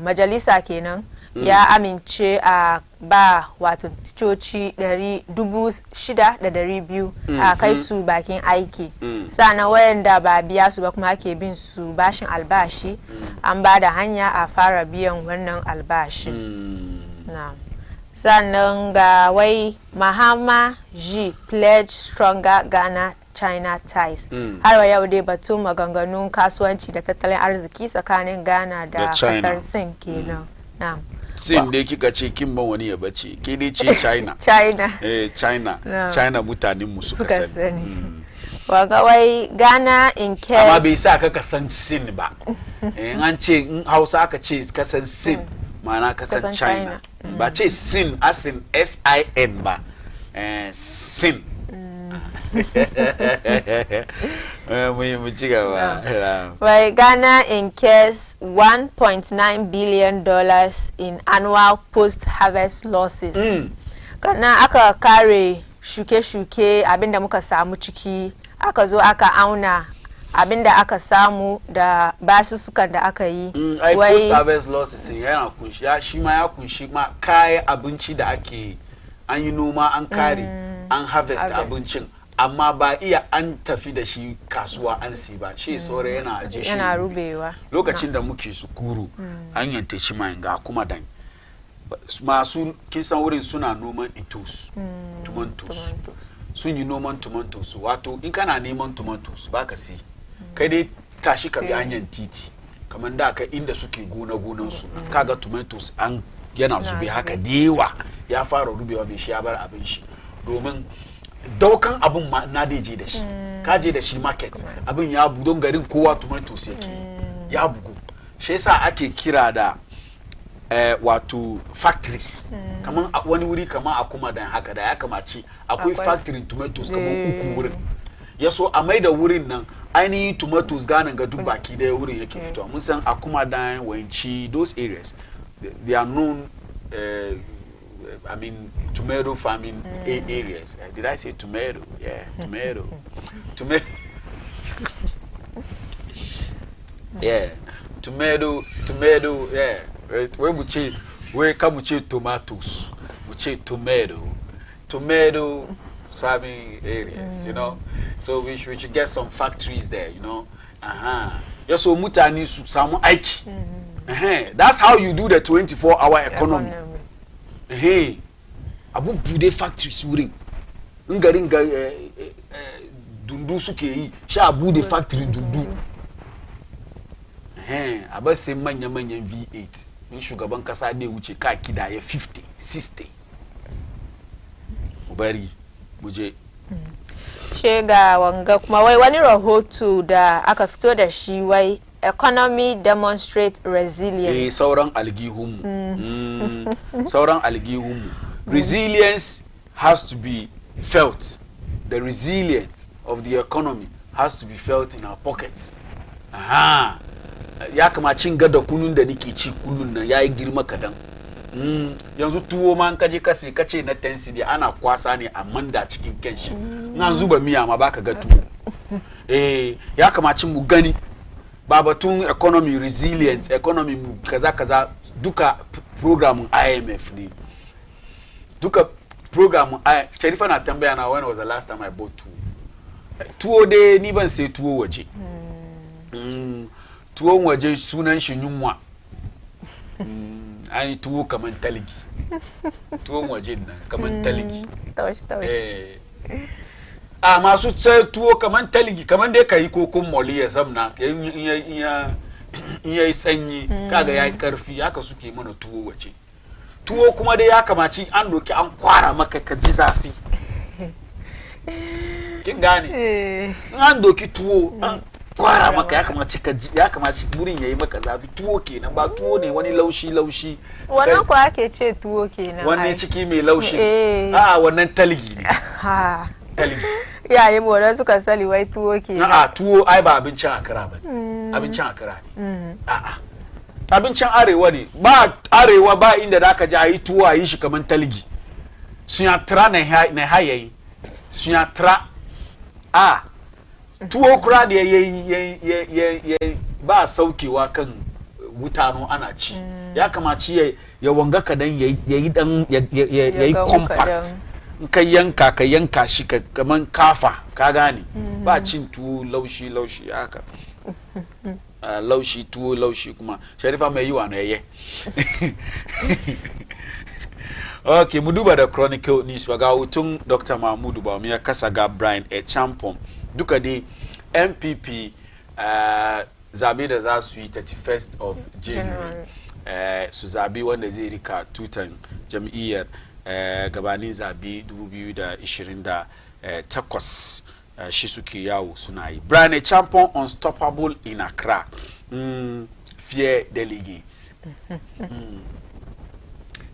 majalisa kenan ya amince a ba wato ticoci 6,200 a kai su bakin aiki. Sana wayanda ba biya su ba kuma ake bin su bashin albashi an ba da hanya a fara biyan wannan albashi. Na'am. Sannan ga wai Mahama G pledge stronger Ghana China ties. Har wa yau dai batun maganganun kasuwanci da tattalin arziki tsakanin Ghana da kasar Sin kenan. Na'am. Sin dai kika ce kin ban wani ya bace ke dai ce China. China mutanen mu suka sani. Waga wai Ghana in case amma bai sa ka san Sin ba. An ce in Hausa aka ce ka san Sin ma'ana ka san China. Ba ce Sin asin SIN ba. Sin. Why Ghana incurs $1.9 billion in annual post-harvest losses. Ghana aka kare shuke-shuke abinda muka samu ciki, aka zo aka auna abinda aka samu da basussukan da aka yi. Post-harvest losses yana kunshi shi ma ya kunshi ma kayan abinci da ake an yi noma an kare an harvest abincin. Amma ba iya an tafi da shi kasuwa an si ba shi sore yana aje shi yana rubewa lokacin da muke sukuru an yante shi mai ga kuma dan masu kisan wurin suna noman tomatoes sun yi noman tomatoes wato in kana neman tomatoes baka si kai dai tashi ka bi anyan titi kamar da ka inda suke gonan su kaga tomatoes an yana zube haka dewa ya fara rubewa bai shi ya bar abin shi domin daukan abun ma na je da shi ka je da shi market abin ya bugu don garin kowa tomatoes yake ya bugu shi yasa ake kira da wato factories kaman wani wuri kaman a kuma dan haka da ya kamaci akwai factory tomatoes kaman uku wurin yaso a mai da wurin nan ainihin tomatoes ganin ga duk baki da wurin yake fitowa mun san a kuma dan wanci those areas they are known I mean tomato farming areas. Did I say tomato? Yeah, tomato. Yeah, tomato. Yeah, when we say tomatoes, we say tomato farming areas. You know, so we should get some factories there. You know, yeah, so mutani samu aiki. That's how you do the 24-hour economy. Hey, abu bude factories wurin in garin ga dundu suke yi sha bude factory dundu aba sai manyan V8 in shugaban kasa da wuce ka kidaya 50 60 bari muje shega wanga kuma wai wani rahoto da aka fito da shi wai economy demonstrate resilience. Sauran algihunmu. Resilience has to be felt. The resilience of the economy has to be felt in our pockets. Ya kamacin gada kunun da nake ci kullun nan yayi girma kadan. Yanzu tuwo man kaje kace na 10 cedi ana kwasa ne a manda cikin kenshi. Nan zuba miya ma baka ga tuwo. Ya kamacin mu gani babatun economy resilience economy mu kaza duka programun IMF ne duka programun Sharifa na tambaya na when was the last time I bought tuwo dai ni ban sai tuwo waje tuwon waje sunan shi yunwa ai tuwo kaman taligi tuwon waje nan kaman taligi masu sai tuwo kaman taligi kaman dai kai kokon moli ya zamna in yayi sanyi kaga yayi karfi haka suke mana tuwo waje tuwo kuma dai ya kamaci an doki an kwara maka ka ji zafi kin gane an doki tuwo an kwara maka ya kamaci burin yayi maka zafi tuwo kenan ba tuwo ne wani laushi wannan ko ake ce tuwo kenan wannan ciki mai laushi wannan talgi ne taligi yayi mu suka sali wai tuwo ke a tuwo ai ba abincin akara ba abincin akara ne a abincin arewa ne ba arewa ba inda da aka ji a yi tuwo a yi shi kamar taligi sun ya tra na hayayi sun ya tra a tuwo kura da ya ba saukewa kan wutano ana ci ya kamaci ya wanga kadan ya yi compact ka yanka shi kaman kafa ka gane ba cin tuwo laushi haka laushi tuwo laushi kuma sharifa mai yi wa na yaye okay mu duba da Chronicle News ga hutun Dr. Mahmudu ba mu ya kasa ga Brian Champon duka dai MPP zabe da za su yi 31st of January su zabi wanda zai rika tutan jam'iyyar gabanin zabe 2028 shi suke yawo suna yi. Brian Champon unstoppable in Accra. Fear delegates.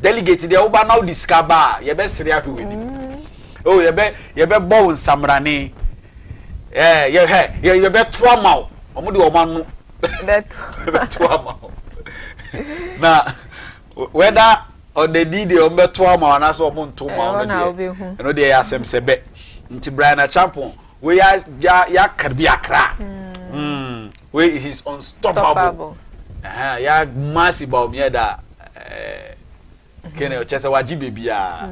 Delegates they oba now discover ye be serious with him. Oh ye be bow samrane. Ye be trauma. Omo de omanu. Be trauma. Na whether on the day they ombe trauma and so omo ntoma on the. No dey asem sebe. Nti Brian Champon we ya karbi Accra. We is unstoppable. Ya massive about me da Kene ochese wajibe bia.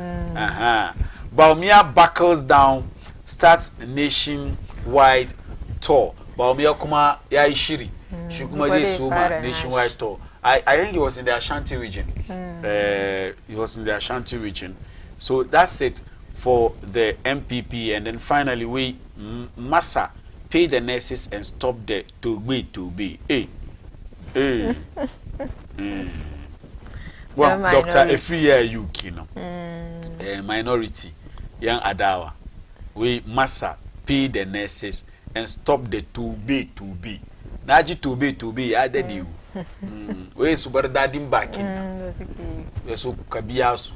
Baumia buckles down, starts nationwide tour. Baumia kuma ya ishiri. She kuma je suma nationwide tour. I think he was in the Ashanti region. He was in the Ashanti region. So that's it for the MPP. And then finally we Massa pay the nurses and stop the to be. Well, Dr. Efiya Yuki, no, minority, young Adawa, we Massa pay the nurses and stop the to be. Naji to be, added you. We subardadin back in. So Kabiasu.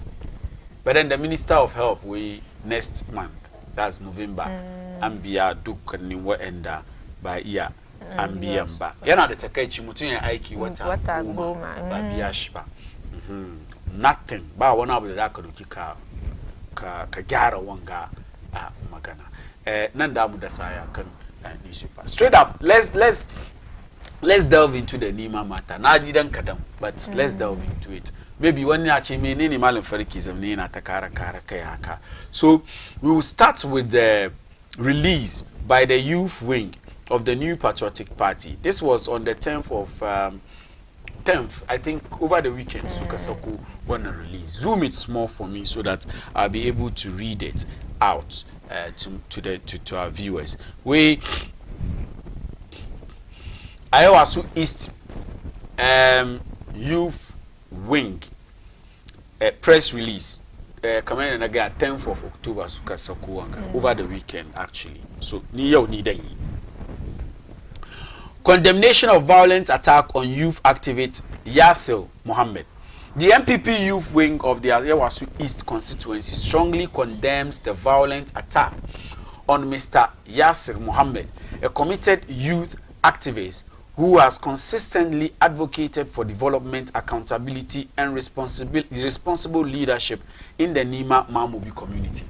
But then the Minister of Health, we next month, that's November, Ambia Duke Niwa Enda by year. Ambiamba. Yana the Takaichi Mutunya Aiki water goma Babiashba. Nothing. Ba wana abu da ka duki ka gyara wanga magana. Nan da mu da saya kan newspaper. Straight up, let's delve into the Nima matter. Na ji dan kadan, but let's delve into it. Maybe wani ya ce menene malam farki zamne yana ta kara kai haka. So we will start with the release by the youth wing of the New Patriotic Party. This was on the 10th of 10th, I think, over the weekend. Sukasaku wanna release. Zoom it small for me so that I'll be able to read it out to our viewers. We Ayawasu East Youth Wing press release. Coming in again 10th of October. Sukasaku over the weekend actually. So niyo ni day. Condemnation of violent attack on youth activist Yasir Mohammed. The MPP youth wing of the Ayawasu East constituency strongly condemns the violent attack on Mr. Yasir Mohammed, a committed youth activist who has consistently advocated for development, accountability, and responsible leadership in the Nima Mamubi community.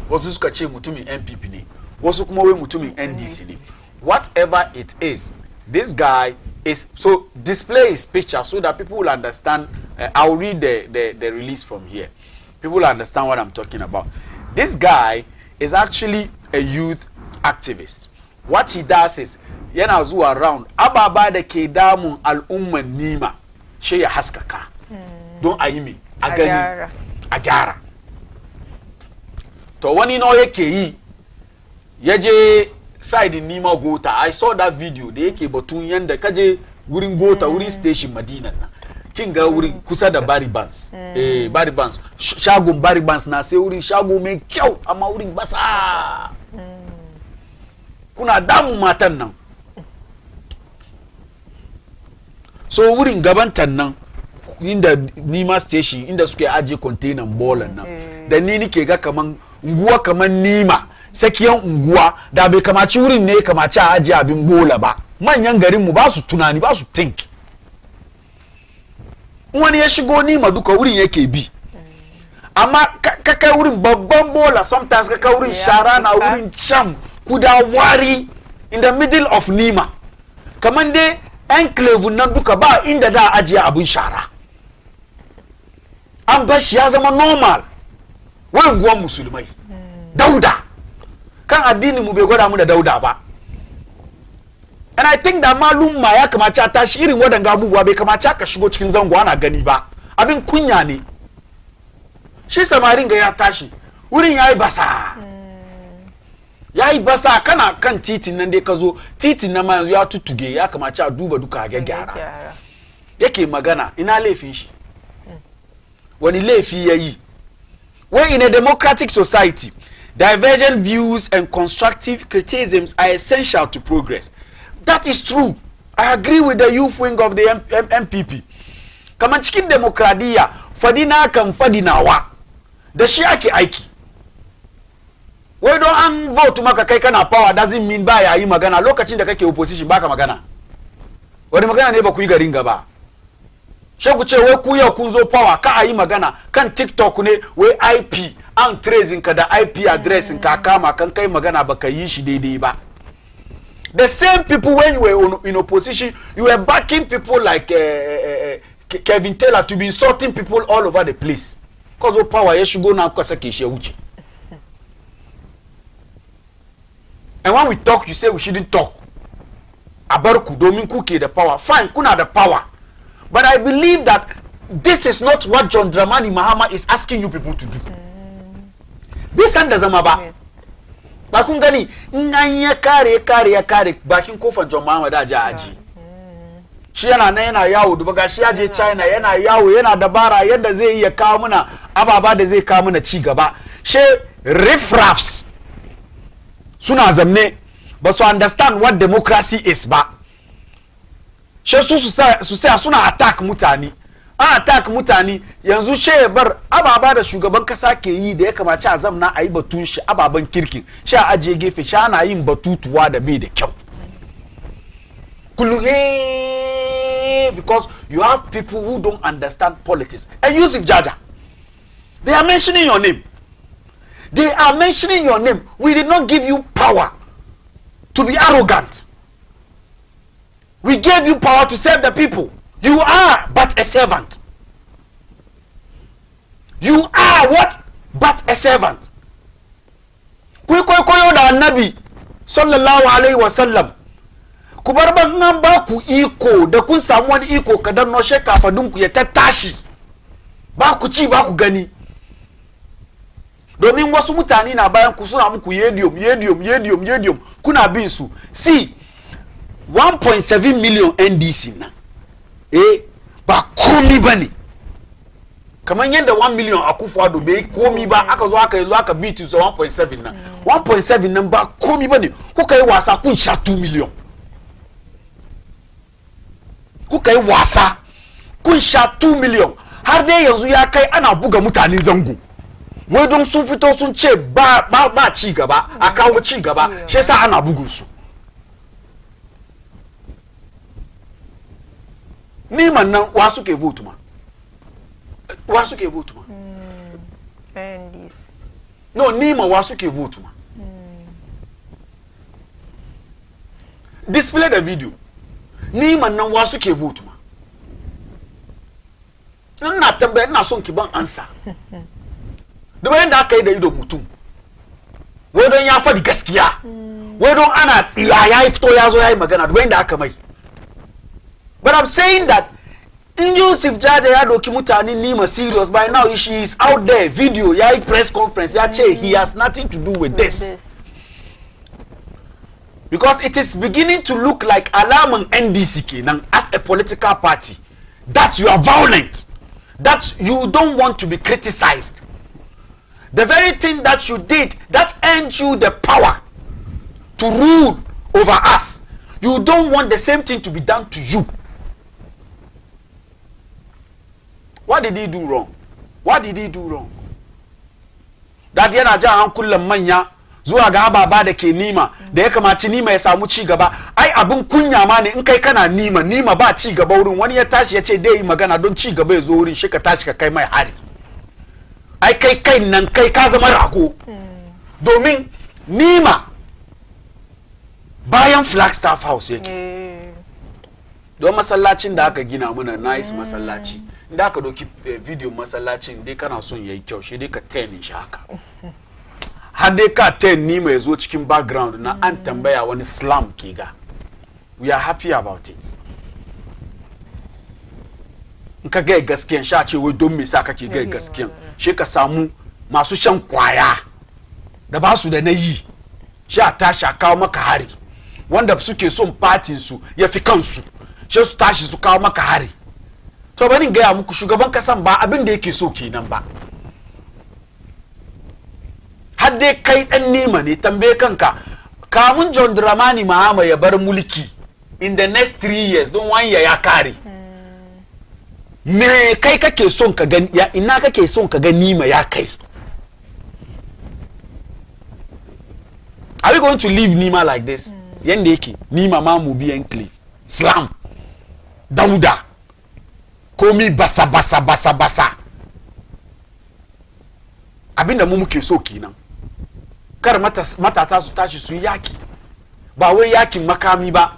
Wasu kache mutumi MPP ni, wasu kumawe mutumi NDC ni. Whatever it is, this guy is, so display his picture so that people will understand. I'll read the release from here. People will understand what I'm talking about. This guy is actually a youth activist. What he does is, yana zuwa around, ababa da ke damun al'umman Nima, she ya haskaka. Don a yi me, a gani, a gyara. To wani no yake yi, yaje side Nima Gota. I saw that video. Da yake batun yanda kaje wurin Gota, wurin station Madina na. Kinga wurin kusa da Barry Bands. Barry Bands. Shagun Barry Bands na sai wurin shago mai kyau amma wurin basa. Kuna damu matan nan. So wurin gabantan nan inda Nima station inda suke aje container bolan nan. Da ni nike ga kaman nguwa kaman Nima sakiyan unguwa da bai kamaci wurin ne kamaci a ajiye abin bola ba. Manyan garin mu ba su tunani ba su think. Wani ya shigo nima duka wurin yake bi. Amma ka kai wurin babban bola, sometimes ka kai wurin shara na wurin sham kuda wari in the middle of nima. Kaman dai enclave nan duka ba inda da ajiye abin shara. An bashi ya zama normal. Wai nguwan musulmai. Dauda. Kan addini mu bai gwada mu da dauda ba. And I think that malum ma ya kamace a tashi irin wadanga abubuwa bai kamace ka shigo cikin zango ana gani ba. Abin kunya ne. Shi samarin ga ya tashi wurin yayi basa. Yayi basa kana kan titin nan dai ka zo titin nan ma yanzu ya tutuge ya kamace a duba duka a gyara. Yake magana ina laifin shi. Wani laifi yayi. When in a democratic society, divergent views and constructive criticisms are essential to progress. That is true. I agree with the youth wing of the MPP. Kaman cikin demokradiyya fadina kan fadinawa da shi ake aiki. Wai don an vote maka kai kana power doesn't mean ba ya yi magana lokacin da kake opposition baka magana. Wani magana ne ba ku yi garin gaba. Sheku ce wai ku yau kun zo power ka a yi magana kan TikTok ne wai IP an tracing ka da IP address ka kama kan kai magana baka yi shi daidai ba. The same people when you were in opposition, you were backing people like Kevin Taylor to be insulting people all over the place. Because of power, you should go now because uchi. And when we talk, you say we shouldn't talk. Abarku, domin kuke the power. Fine, kuna the power. But I believe that this is not what John Dramani Mahama is asking you people to do. This one doesn't matter. Ba kun gani in an ya kare bakin kofar John Mahama da aji. Shi yana nan yana yawo duba ga shi ya je China yana yawo yana dabara yadda zai iya kawo muna ababa da zai kawo muna ci gaba. She riffraffs suna zamne ba su understand what democracy is ba. She su sai suna attack mutane. An attack mutane yanzu she bar ababa da shugaban kasa ke yi da ya kamace a zamna a yi batun shi ababan kirkin shi a ajiye gefe shi ana yin batutuwa da bai da kyau. Because you have people who don't understand politics. And Yusuf Jaja, they are mentioning your name. They are mentioning your name. We did not give you power to be arrogant. We gave you power to serve the people. You are but a servant. You are what? But a servant. Koyo da annabi sallallahu alaihi wasallam. Ku bar ban nan ba ku iko da kun samu wani iko kadan no she kafadun ku ya tattashi. Ba ku ci ba ku gani. Domin wasu mutane na bayan ku suna muku yedium kuna bin su. See 1.7 million NDC na. Ba komi bane. Kaman yadda 1 million Akufo-Addo bai komi ba aka zo aka beat su 1.7 na. 1.7 nan ba komi bane. Kuka yi wasa kun sha 2 million. Kuka yi wasa kun sha 2 million. Har dai yanzu ya kai ana buga mutane zango. Wai don sun fito sun ce ba ci gaba, a kawo ci gaba, shi yasa ana bugun su. Ni man nan wa suke vote ma. Wa suke vote ma. No, ni ma wa suke vote ma. Display the video. Ni man nan wa suke vote ma. Ina tambaya ina son ki ban answer. Da bayan da aka yi da ido mutum. Wai don ya faɗi gaskiya. Wai don ana tsiya ya fito ya zo ya yi magana da bayan da aka mai. But I'm saying that in Yusuf Jaja ya doki mutane Nima serious by now she is out there video ya press conference ya che he has nothing to do with this. Because it is beginning to look like alaman NDC kenan as a political party that you are violent, that you don't want to be criticized. The very thing that you did that earned you the power to rule over us, you don't want the same thing to be done to you. What did he do wrong? What did he do wrong? That yana ja hankulan manya zuwa ga ababa da ke nima da ya kamaci nima ya samu ci gaba. Ai abin kunya ma ne in kai kana nima ba ci gaba wurin, wani ya tashi ya ce dai yi magana don ci gaba ya zo wurin shi ka tashi ka kai mai hari. Ai kai nan kai ka zama rago. Domin nima bayan Flagstaff House yake. Don masallacin da aka gina mana nice masallaci. Da aka doki video masallacin dai kana son yayi kyau shi dai ka teni shi haka. Har dai ka nima ya zo cikin background na an tambaya wani slam ke ga. We are happy about it. In ka ga gaskiyan sha ce wai don me sa kake ga gaskiyan shi ka samu masu shan kwaya da ba su da nayi sha tashi kawo maka hari wanda suke son party su ya fi kansu shi su tashi su kawo maka hari. To bani gaya muku shugaban kasan ba abin da yake so kenan ba. Har dai kai dan nima ne tambaye kanka kamun John Dramani Mahama ya bar mulki in the next 3 years don wanya ya kare. Me kai kake son ka gani ya ina kake son ka gani nima ya kai? Are we going to leave Nima like this? Yende yake Nima Mamu bi enclave slam Dauda komi basa abinda mu muke so kenan. Kar matasa su tashi su yaki ba wai yakin makami ba,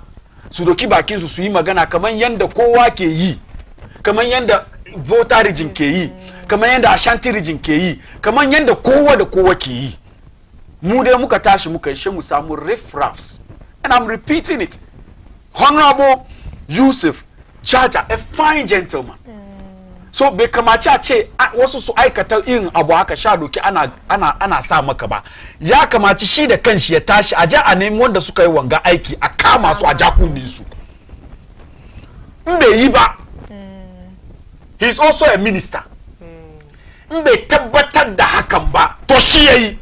su doki bakin su yi magana kaman yanda kowa ke yi, kaman yanda voter region ke yi, kaman yanda Ashanti region ke yi, kaman yanda kowa da kowa ke yi. Mu dai muka tashi muka yi mu samu riffraffs, and I'm repeating it. Honorable Yusuf Jaja, a fine gentleman. So bai kamaci a ce wasu su aikata irin abu haka sha doki ana sa maka ba. Ya kamaci shi da kanshi ya tashi a ja a nemi wanda suka yi wanga aiki a kama su a jakunnin su. In bai yi ba, he is also a minister. In bai tabbatar da hakan ba, to shi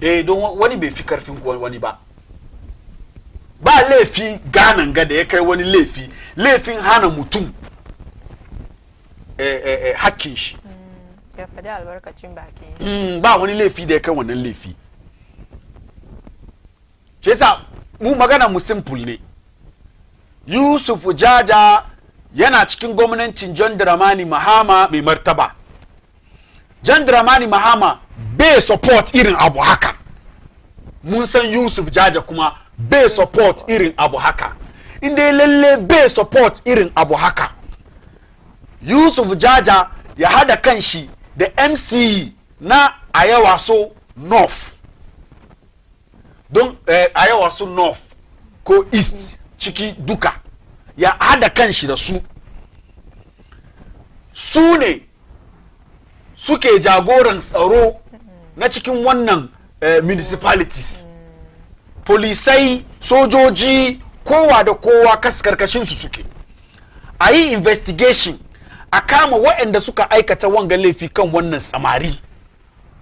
yayi. Don wani bai fi karfin wani ba. Ba laifi ganan ga da ya kai wani laifin hana mutum hakkin shi. Ya faɗi albarkacin baki. Ba wani laifi da ya kai wannan laifi. Shi yasa mu magana mu simple ne. Yusuf Jaja yana cikin gwamnatin John Dramani Mahama mai martaba. John Dramani Mahama bai support irin abu haka. Mun san Yusuf Jaja kuma bai support irin abu haka. Inda lalle bai support irin abu haka. Yusuf Jaja ya hada kanshi da MCE na Ayawaso North. Don Ayawaso North ko East ciki duka ya hada kanshi da su. Su ne suke jagoran tsaro na cikin wannan municipalities. Polisai, sojoji, kowa da kowa karkashin su suke. A yi investigation a kama waɗanda suka aikata wanga laifi kan wannan samari.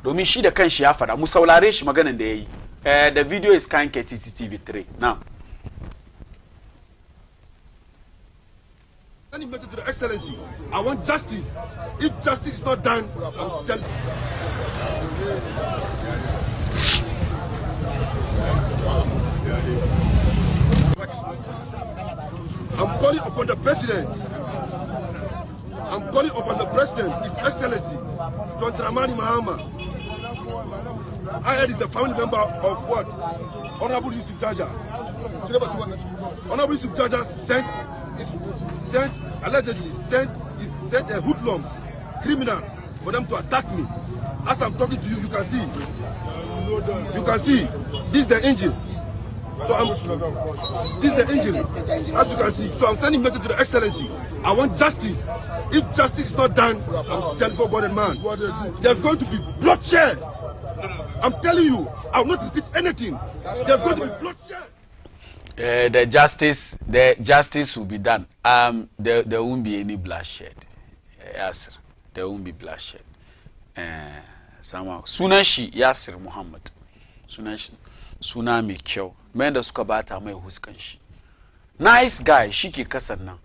Domin shi da kanshi ya fada, mu saurare shi maganan da ya yi. The video is kind KTCTV3 now. Any message to the Excellency, I want justice. If justice is not done, I'm calling upon the President. I'm calling upon the President, His Excellency, John Dramani Mahama. I heard is the family member of what? Honorable Yusuf Jaja. Honorable Yusuf Jaja allegedly sent hoodlums, criminals, for them to attack me. As I'm talking to you, you can see. This is the engine. This is the engine, as you can see. So I'm sending a message to the Excellency. I want justice. If justice is not done, I'm telling for God and man, there's going to be bloodshed. I'm telling you, I will not repeat anything. There's going to be bloodshed. The justice will be done. There won't be any bloodshed. Yes, there won't be bloodshed. Somehow, Sunashi Yasir Muhammad. Suna mai kyau. Mai da suka bata mai huskan shi. Nice guy, shi ke kasan nan.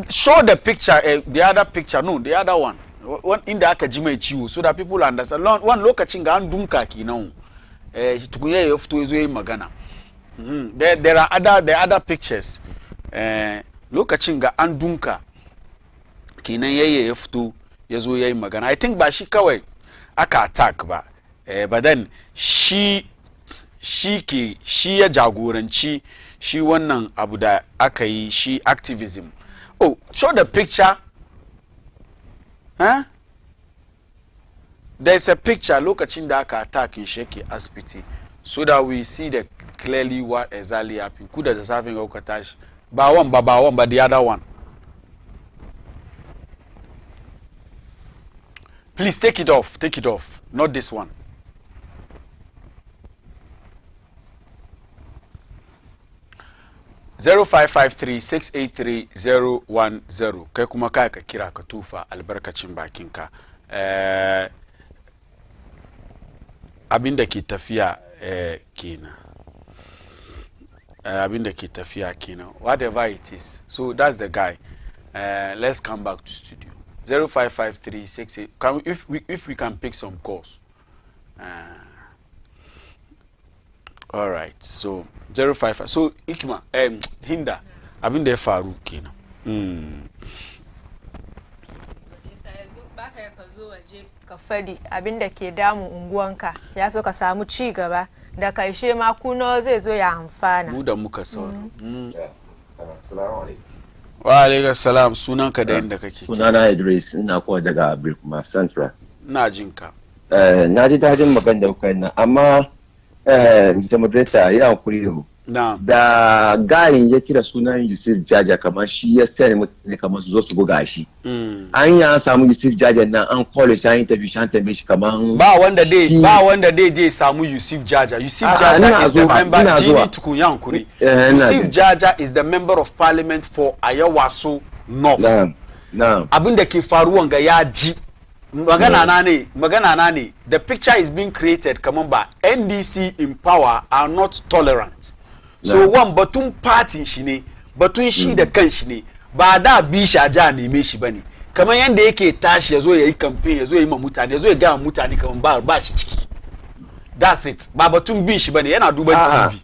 Show the picture, the other picture, no, the other one. inda aka ji mai ciwo so that people understand one lokacin ga an dunka kenan tukunye ya fito yazo yayin magana there are other pictures lokacin ga an dunka kenan ya fito yazo yayin magana. I think ba shi kawai aka attack ba but then shi ya jagoranci shi wannan abu da aka yi shi activism. Oh, show the picture. Huh? There's a picture lokacin da aka attack in Sheki Asibiti so that we see the clearly what exactly happened. Kuda da safin ga kuka tashi. Ba one ba the other one. Please take it off. Not this one. Zero 0553-683-010 kai kuma kai ka kira ka tufa albarkacin bakinka abinda ke tafiya kenan abinda ke tafiya kenan whatever it is. So that's the guy. Let's come back to studio. 0553-68 if we can pick some calls. All right, so 055. So Ikma, Hinda, abin da ya faru kenan. Baka ka zo waje ka fadi abin da ke damu unguwanka ya so ka samu ci gaba da karshe ma kuno zai zo ya amfana. Mu da muka sauro. Assalamu alaikum. Wa alaikum salam, sunanka da inda kake. Sunana Idris, ina kuwa daga Birkuma Central. Ina jinka. Na ji dadin magana da kuka nan amma Mr. Moderator ya hakuri yau. Da gayin ya kira sunan Yusuf Jaja kamar shi ya sani mutane kamar su zo su buga shi. An ya samu Yusuf Jaja nan an call shi an interview shi an tambaye shi kamar ba wanda dai je samu Yusuf Jaja. Yusuf Jaja is the member Jini Tukunyan Kuri. Yusuf Jaja is the member of parliament for Ayawaso North. Abin da ke faruwan ga ya ji magana na ne the picture is being created kaman ba NDC in power are not tolerant. So one batun party shi ne batun shi da kan shi ne ba da bi shi aja neme shi bane kaman yanda yake tashi yazo yayi campaign yazo yayi ma mutane yazo ya ga mutane kaman ba shi ciki. That's it. Ba batun bin shi bane yana duban TV.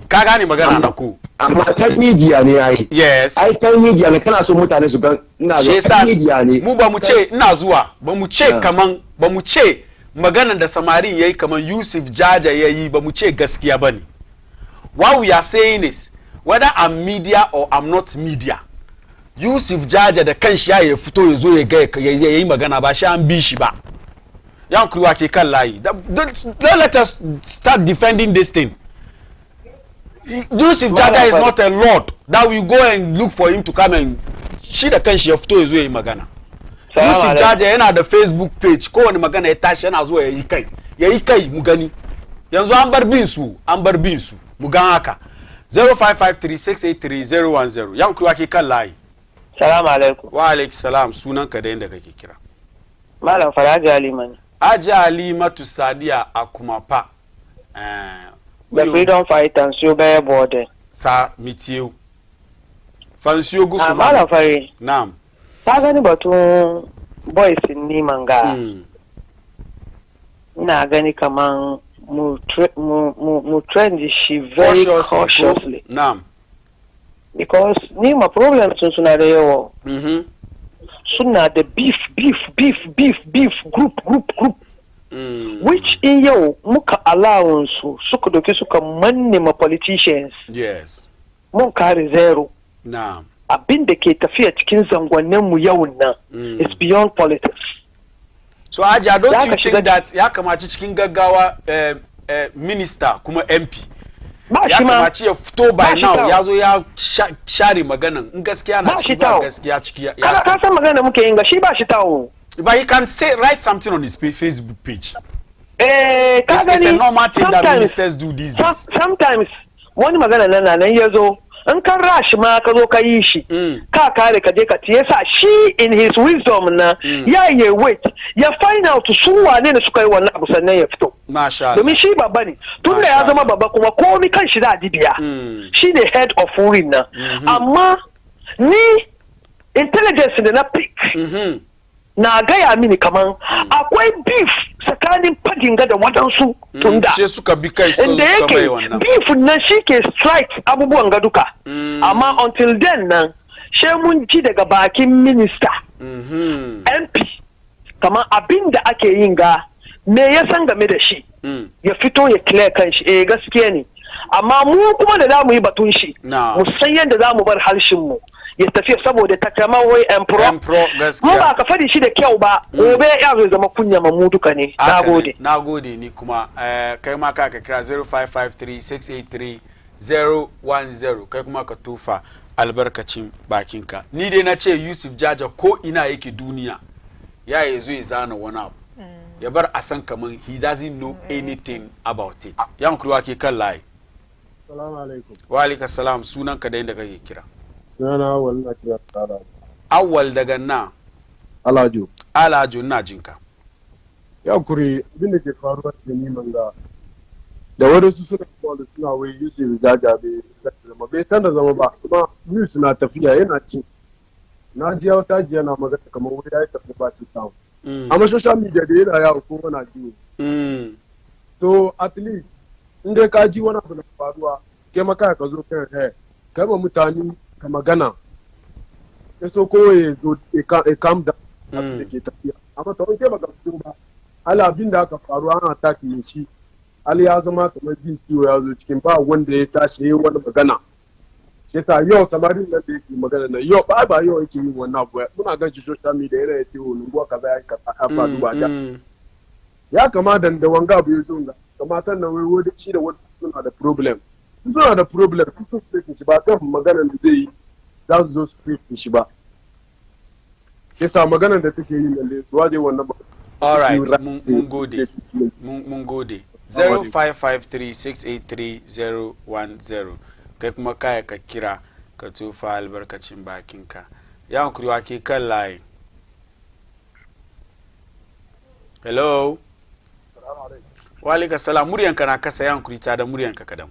Ka gane magana na ko amma ta media ne ai. Yes. Ai ta media ne kana so mutane su ga ina zuwa media ne. Mu ba mu ce ina zuwa ba mu ce kaman ba mu ce magana da samarin yayi kaman Yusuf Jaja yayi ba mu ce gaskiya bane. What we are saying is whether I'm media or I'm not media, Yusuf Jaja da kanshi ya fito yazo ya ga yayi magana ba sha an bi shi ba. Yan kuwa ke kan layi. Don't let us start defending this thing. Yusuf Jaja is not a lord that we go and look for him to come and shi da kanshi ya fito yazo yayi magana. Yusuf Jaja yana da Facebook page kowane magana ya tashi yana zuwa yayi kai mu gani. Yanzu an bar bin su mu ga haka. 0553-683-010 yan kuwa ke kan layi. Salamu alaikum. Wa alaikum salam, sunanka da inda kake kira. Malam Faraji Halima ne. Aji Halimatu Sadiya Akumapa. The freedom fighter Nsiyo Beye Bode. Sa mitiyo. Fansiyo gusu. Malam Fari. Naam. Ta gani batun boys ni manga. Ina gani kaman mu trend shi very cautiously. Naam. Because ni ma problem suna da yawa. Suna da beef group. Which in yau muka allowance suka doke suka manne ma politicians. Yes. Mun kare zero. Naam. Abin da ke tafiya cikin zangonnin mu yau nan is beyond politics. So Aja, don't you think that ya kamaci cikin gaggawa minister kuma MP ya kamaci ya fito by now ya zo ya share maganan in gaskiya na ciki ba gaskiya ciki ya ka san magana muke yin ga shi ba shi tawo. But he can write something on his Facebook page. It's a normal thing that ministers do these days. Sometimes wani magana nan yazo in kan rash ma ka zo ka yi shi ka kare ka je ka tiye sa shi in his wisdom na ya wait ya find out su wane ne suka yi wannan abu sannan ya fito. Masha Allah. Domin shi babba ne tun da ya zama babba kuma komai kan shi da dibiya shi ne head of wurin nan amma ni intelligence da na pick na gaya mini kaman akwai beef tsakanin fadinga da wadansu tunda she suka bi kai suka mai wannan beef nan shike strike abubuwan ga duka amma until then nan she mun ji daga bakin minister MP kaman abinda ake yin ga me ya san game da shi ya fito ya clear kanshi gaskiya ne amma mu kuma da zamu yi batun shi mu san yadda zamu bar harshen mu ya tafi saboda takaman wai empro gaskiya mu ba ka fadi shi da kyau ba gobe ya zai zama kunya mu duka ne nagode ni kuma kai ma ka kira 0553683010 kai kuma ka tufa albarkacin bakinka ni dai na ce Yusuf Jaja ko ina yake duniya ya yazo ya zana wani abu ya bar a san kaman he doesn't know anything about it yan kurwa ke kan layi assalamu alaikum wa alaikum salam sunan ka da inda kake kira sunana awwal na kira tsara awwal daga na alajo na jinka ya kuri abin da ke faruwa da ni manga da wadansu suna kwallo suna wai Yusuf Jaja bai san da zama ba kuma news na tafiya yana cin na ji wata jiya na magana kamar wuri ya yi tafi ba shi samu amma social media da yana yawo ko wani jiwo so at least in dai ka ji wani abu na faruwa kai maka ka zo kan kai ma mutane ka magana ya so ko ya zo ya calm down abin da ke tafiya amma ta wani kai baka fito ba ala abin da aka faru ana attack ne shi ali ya zama kamar jin ciwo ya zo cikin ba wanda ya tashi ya yi wani magana shi ta yau samarin nan da yake magana na yau ba yau yake yin wannan abu muna gan shi social media yana yace wani gwa kaza ya faru ba da ya kamata da wanga abu ya zo ga kamata nan wai wani shi da wani suna da problem su face shi ba kan magana da zai yi za su zo su face shi ba yasa magana da take yi nan da su waje wannan all right mun gode 0553683010 kai kuma kaya ka kira ka tufa albarkacin bakinka ya hankuri wake kan layi hello wa alaikum salam muryanka na kasa ya hankuri ta da muryanka kadan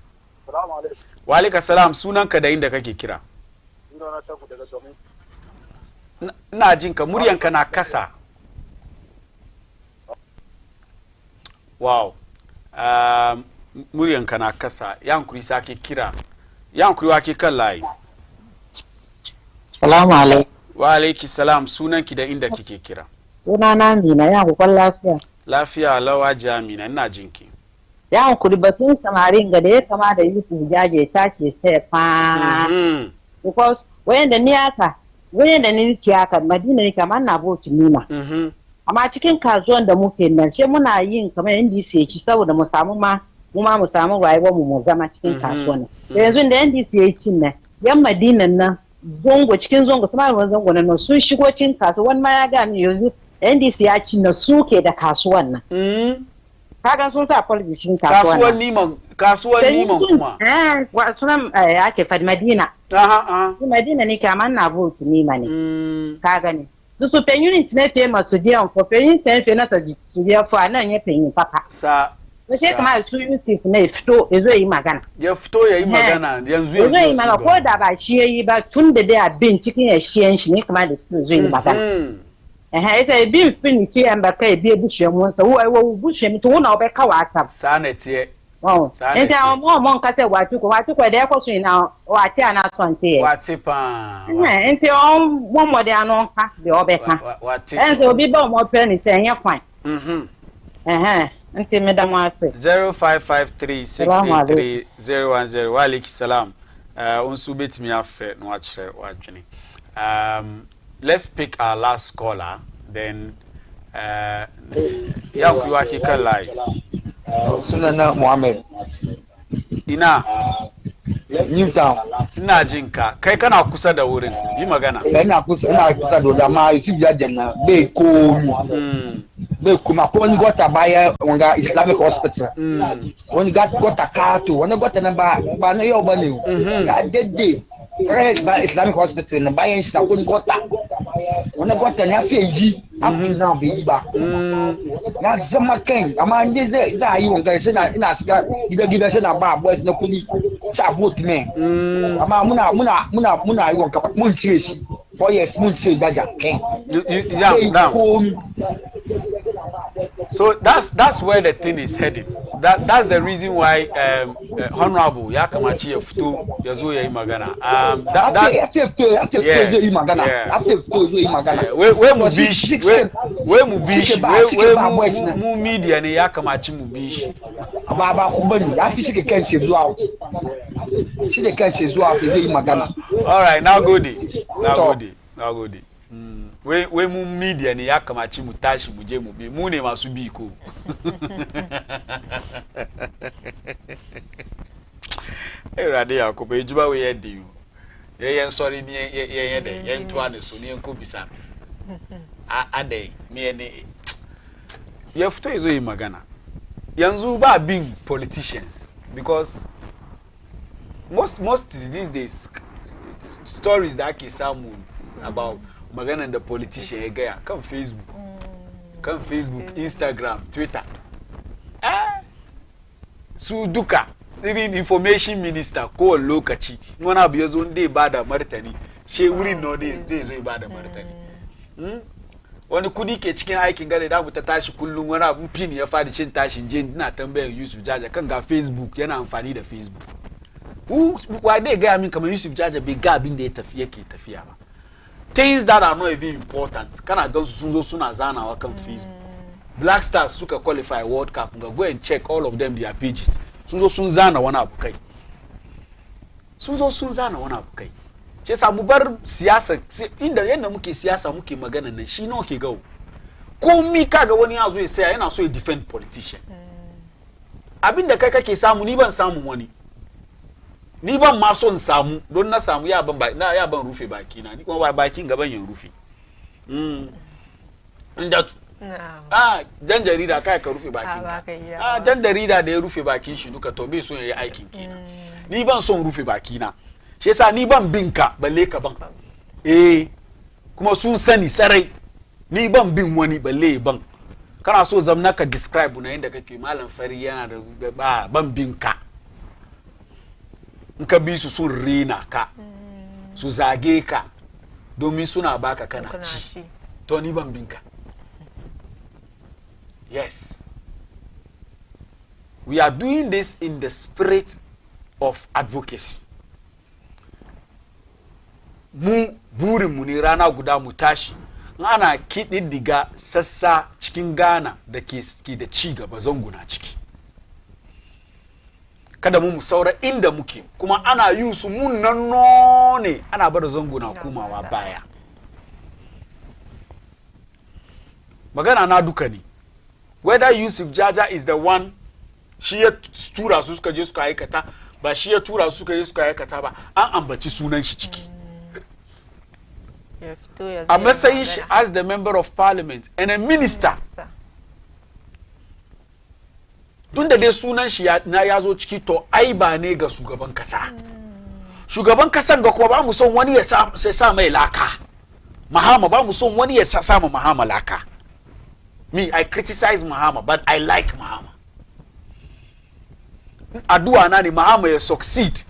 wa alaikum salam sunanka da inda kake kira ina jinka muryanka na kasa wow muryanka na kasa ya hankuri sake kira ya hankuri wake kan layi salamu alaikum wa alaiki salam sunanki da inda kike kira sunana Amina ya hukun lafiya lawa jamina ina jinki ya hankuri batun samarin ga da ya kama da Yusuf Jaje ta ce sai fa because wayanda ni aka Madina ne kamar na bauchi nima amma cikin kasuwan da muke nan sai muna yin kamar yanda yake ci saboda mu samu mu samu rayuwar mu zama cikin kasuwan yanzu da yanda yake cin nan yan Madinan nan cikin zongo kuma zongo nan sun shigo cikin kasuwa wani ma ya ga min yanzu yanda ya ci na suke da kasuwan nan kagan sun sa kwalji cikin kasuwan niman kuma sunan ake fad Madina Madina ne kamar na bauchi nima ne ka gani su penyu ne fe masu diyan ko penyu fe na ta su diya fa nan ya penyu papa sa sai kamar su Yusuf ne fito yazo yi magana yayi magana yanzu yazo yi magana ko da ba shi yayi ba tun da dai abin cikin ya shiyan shi ne kamar da su zo yi magana sai bin fin ki an ba kai bi bushe mun sa wo bushe mi to wona obe ka wa ta sanete nta mo nka se watu ko da ya ko su na wati ana sonte wati pa nti mo mo de anu nka de obe ka ense obi ba mo pe ni se yen kwan nti me da mo ase 0553683010 wa alaikum salam unsu betimi afa no a kire wadwene let's pick our last caller then yanku wake kan layi sunana Muhammad ina Newtown ina jinka kai kana kusa da wurin yi magana ina kusa da dama Yusuf Jaje na be kuma ko ni gota baya wanga Islamic Hospital wani gota kato wani gota na ba na yau bane ya dedde right ba Islamic Hospital na bayan shi ko ni gota wani gota na fi yi abu na bai ba ya zama kan amma inda za yi wanga sai ina shiga gida sai na ba boys na kudi sa vote men amma muna yi wanga mun cire shi 4 years mun say Jaja king. So that's where the thing is heading. That's the reason why Honorable Yakamachi of two Yazuya Magana. Where media and Yakamachi Mubish. Baba Ubani, I think she can say out. She can say out the Magana. All right, now go there. We mu media ni Yakamachi mutashi muje mubi mune masubiko. Rade yakobe juba we yedi you. Ye sorry ni ye de ye nto ane so ni enko bisa. Ade me ne ye futo izo yi magana. Yanzu ba being politicians because most these days stories that ke samu about magana and the politician ya gaya kan Facebook Instagram Twitter su duka even information minister ko lokaci wani abu yazo nde bada martani she wuri no dai zo bada martani wani kudi ke cikin aikin gare da mu ta tashi kullum wani abu pin ya fadi shin tashin je ina tambayar Yusuf Jaja kan ga Facebook yana amfani da Facebook wa dai ga min kamar Yusuf Jaja bai ga abin da yake tafiya ba. Things that are not even important. Can I go soon as on our Facebook? Black Stars suka qualify World Cup. Go and check all of them their pages. Sunzo sunzana wana abukai. Chesa mubar siyasa inda yanda muke siyasa muke magana nan shi no ke gawo. Ko mi kaga wani yazo ya saya yana so ya defend politician. Abinda kai kake samu ni ban samu wani. Ni ban ma son samu don na samu ya ban rufe baki na ni kuma bakin gaban yin rufe inda dan jarida kai ka rufe bakin ka dan jarida da ya rufe bakin shi duka to bai so yayi aikin kina ni ban son rufe baki na shi yasa ni ban binka balle ka ban kuma sun sani sarai ni ban bin wani balle ban kana so zamna ka describe na inda kake malam fari yana da ban binka nka bi su sun rena ka su zage ka domin suna baka kana ci to ni ban binka. Yes, we are doing this in the spirit of advocacy. Mu burin mu ne rana guda mu tashi ana kididdiga sassa cikin Ghana da ke da ci gaba zanguna ciki. Kada mu saura inda muke kuma ana yi su mun nan ne ana bar zanguna kumawa baya. Magana na duka ne. Whether Yusuf Jaja is the one shi ya tura su suka je suka aikata ba shi ya tura su suka je suka aikata ba an ambaci sunan shi ciki. A matsayin shi as the member of parliament and a minister. Tun da dai sunan shi na ya zo ciki to ai ba ne ga shugaban kasa. Shugaban kasan ga kuma ba mu son wani ya sa mai laka. Mahama ba mu son wani ya sa mu Mahama laka. Me, I criticize Mahama, but I like Mahama. Adua na ni Mahama ya succeed.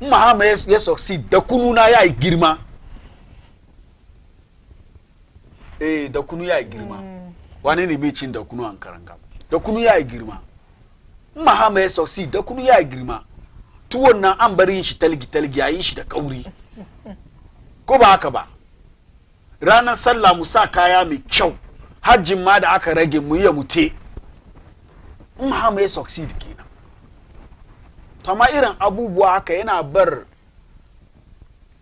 Mahama ya succeed. Da kunu na ya girma. Da kunu ya girma. Wani ne bai cin da kunu an karanga. Da kunu ya girma. Mahama ya succeed. Da kunu ya girma. Tuwon nan an bari shi talgi yayin shi da kauri. Ko ba haka ba? Ranar sallah mu sa kaya mai kyau. Hajjin ma da aka rage mu ya mute. Mahama ya succeed kenan. To amma irin abubuwa haka yana bar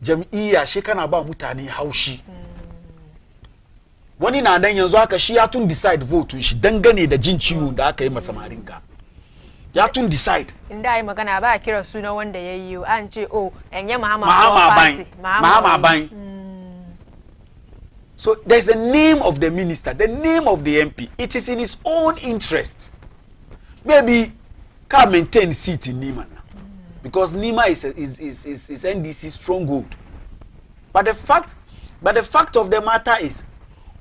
jam'iyya shi kana ba mutane haushi. Wani na nan yanzu haka shi ya tun decide vote shi dangane da jin ciwo da aka yi masa maringa. Ya tun decide. Inda ai magana ba a kira suna wanda yayi an ce oh enye Mahama Bang. So there's a name of the minister, the name of the MP. It is in his own interest. Maybe can maintain seat in Nima now. Because Nima is NDC stronghold. But the fact of the matter is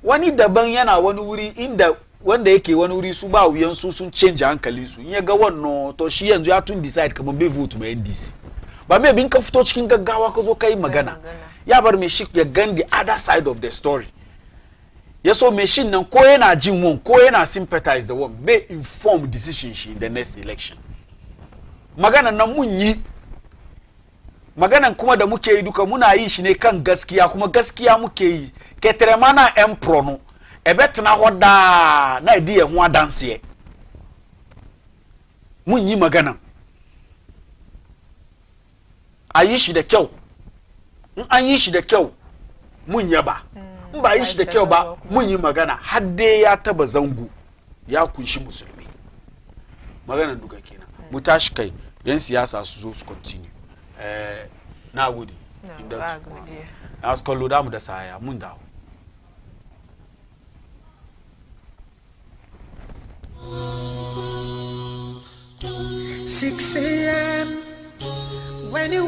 wani daban yana wani wuri inda wanda yake wani wuri su ba wuyan su sun change hankalin su. In ya ga wannan to shi yanzu ya tun decide kaman bai vote ma NDC. Ba maybe in ka fito cikin gaggawa ka zo kai magana. ya bar me shi ya gan the other side of the story yeso machine nan ko yana jin won ko yana sympathize the one be inform decision shi in the next election magana nan mun yi maganan kuma da muke yi duka muna yi shi ne kan gaskiya kuma gaskiya muke yi ketrema na empro no ebetena hoda na edi ho adanse mun yi magana ayi shi da kyau in an yi shi da kyau mun yaba in ba yi shi da kyau ba mun yi magana hadde ya taba zango ya kunshi musulmi maganan duka kenan mu tashi kai yan siyasa su zo su continue na gode inda na su kallo damu da saya mun dawo 6 a.m. when you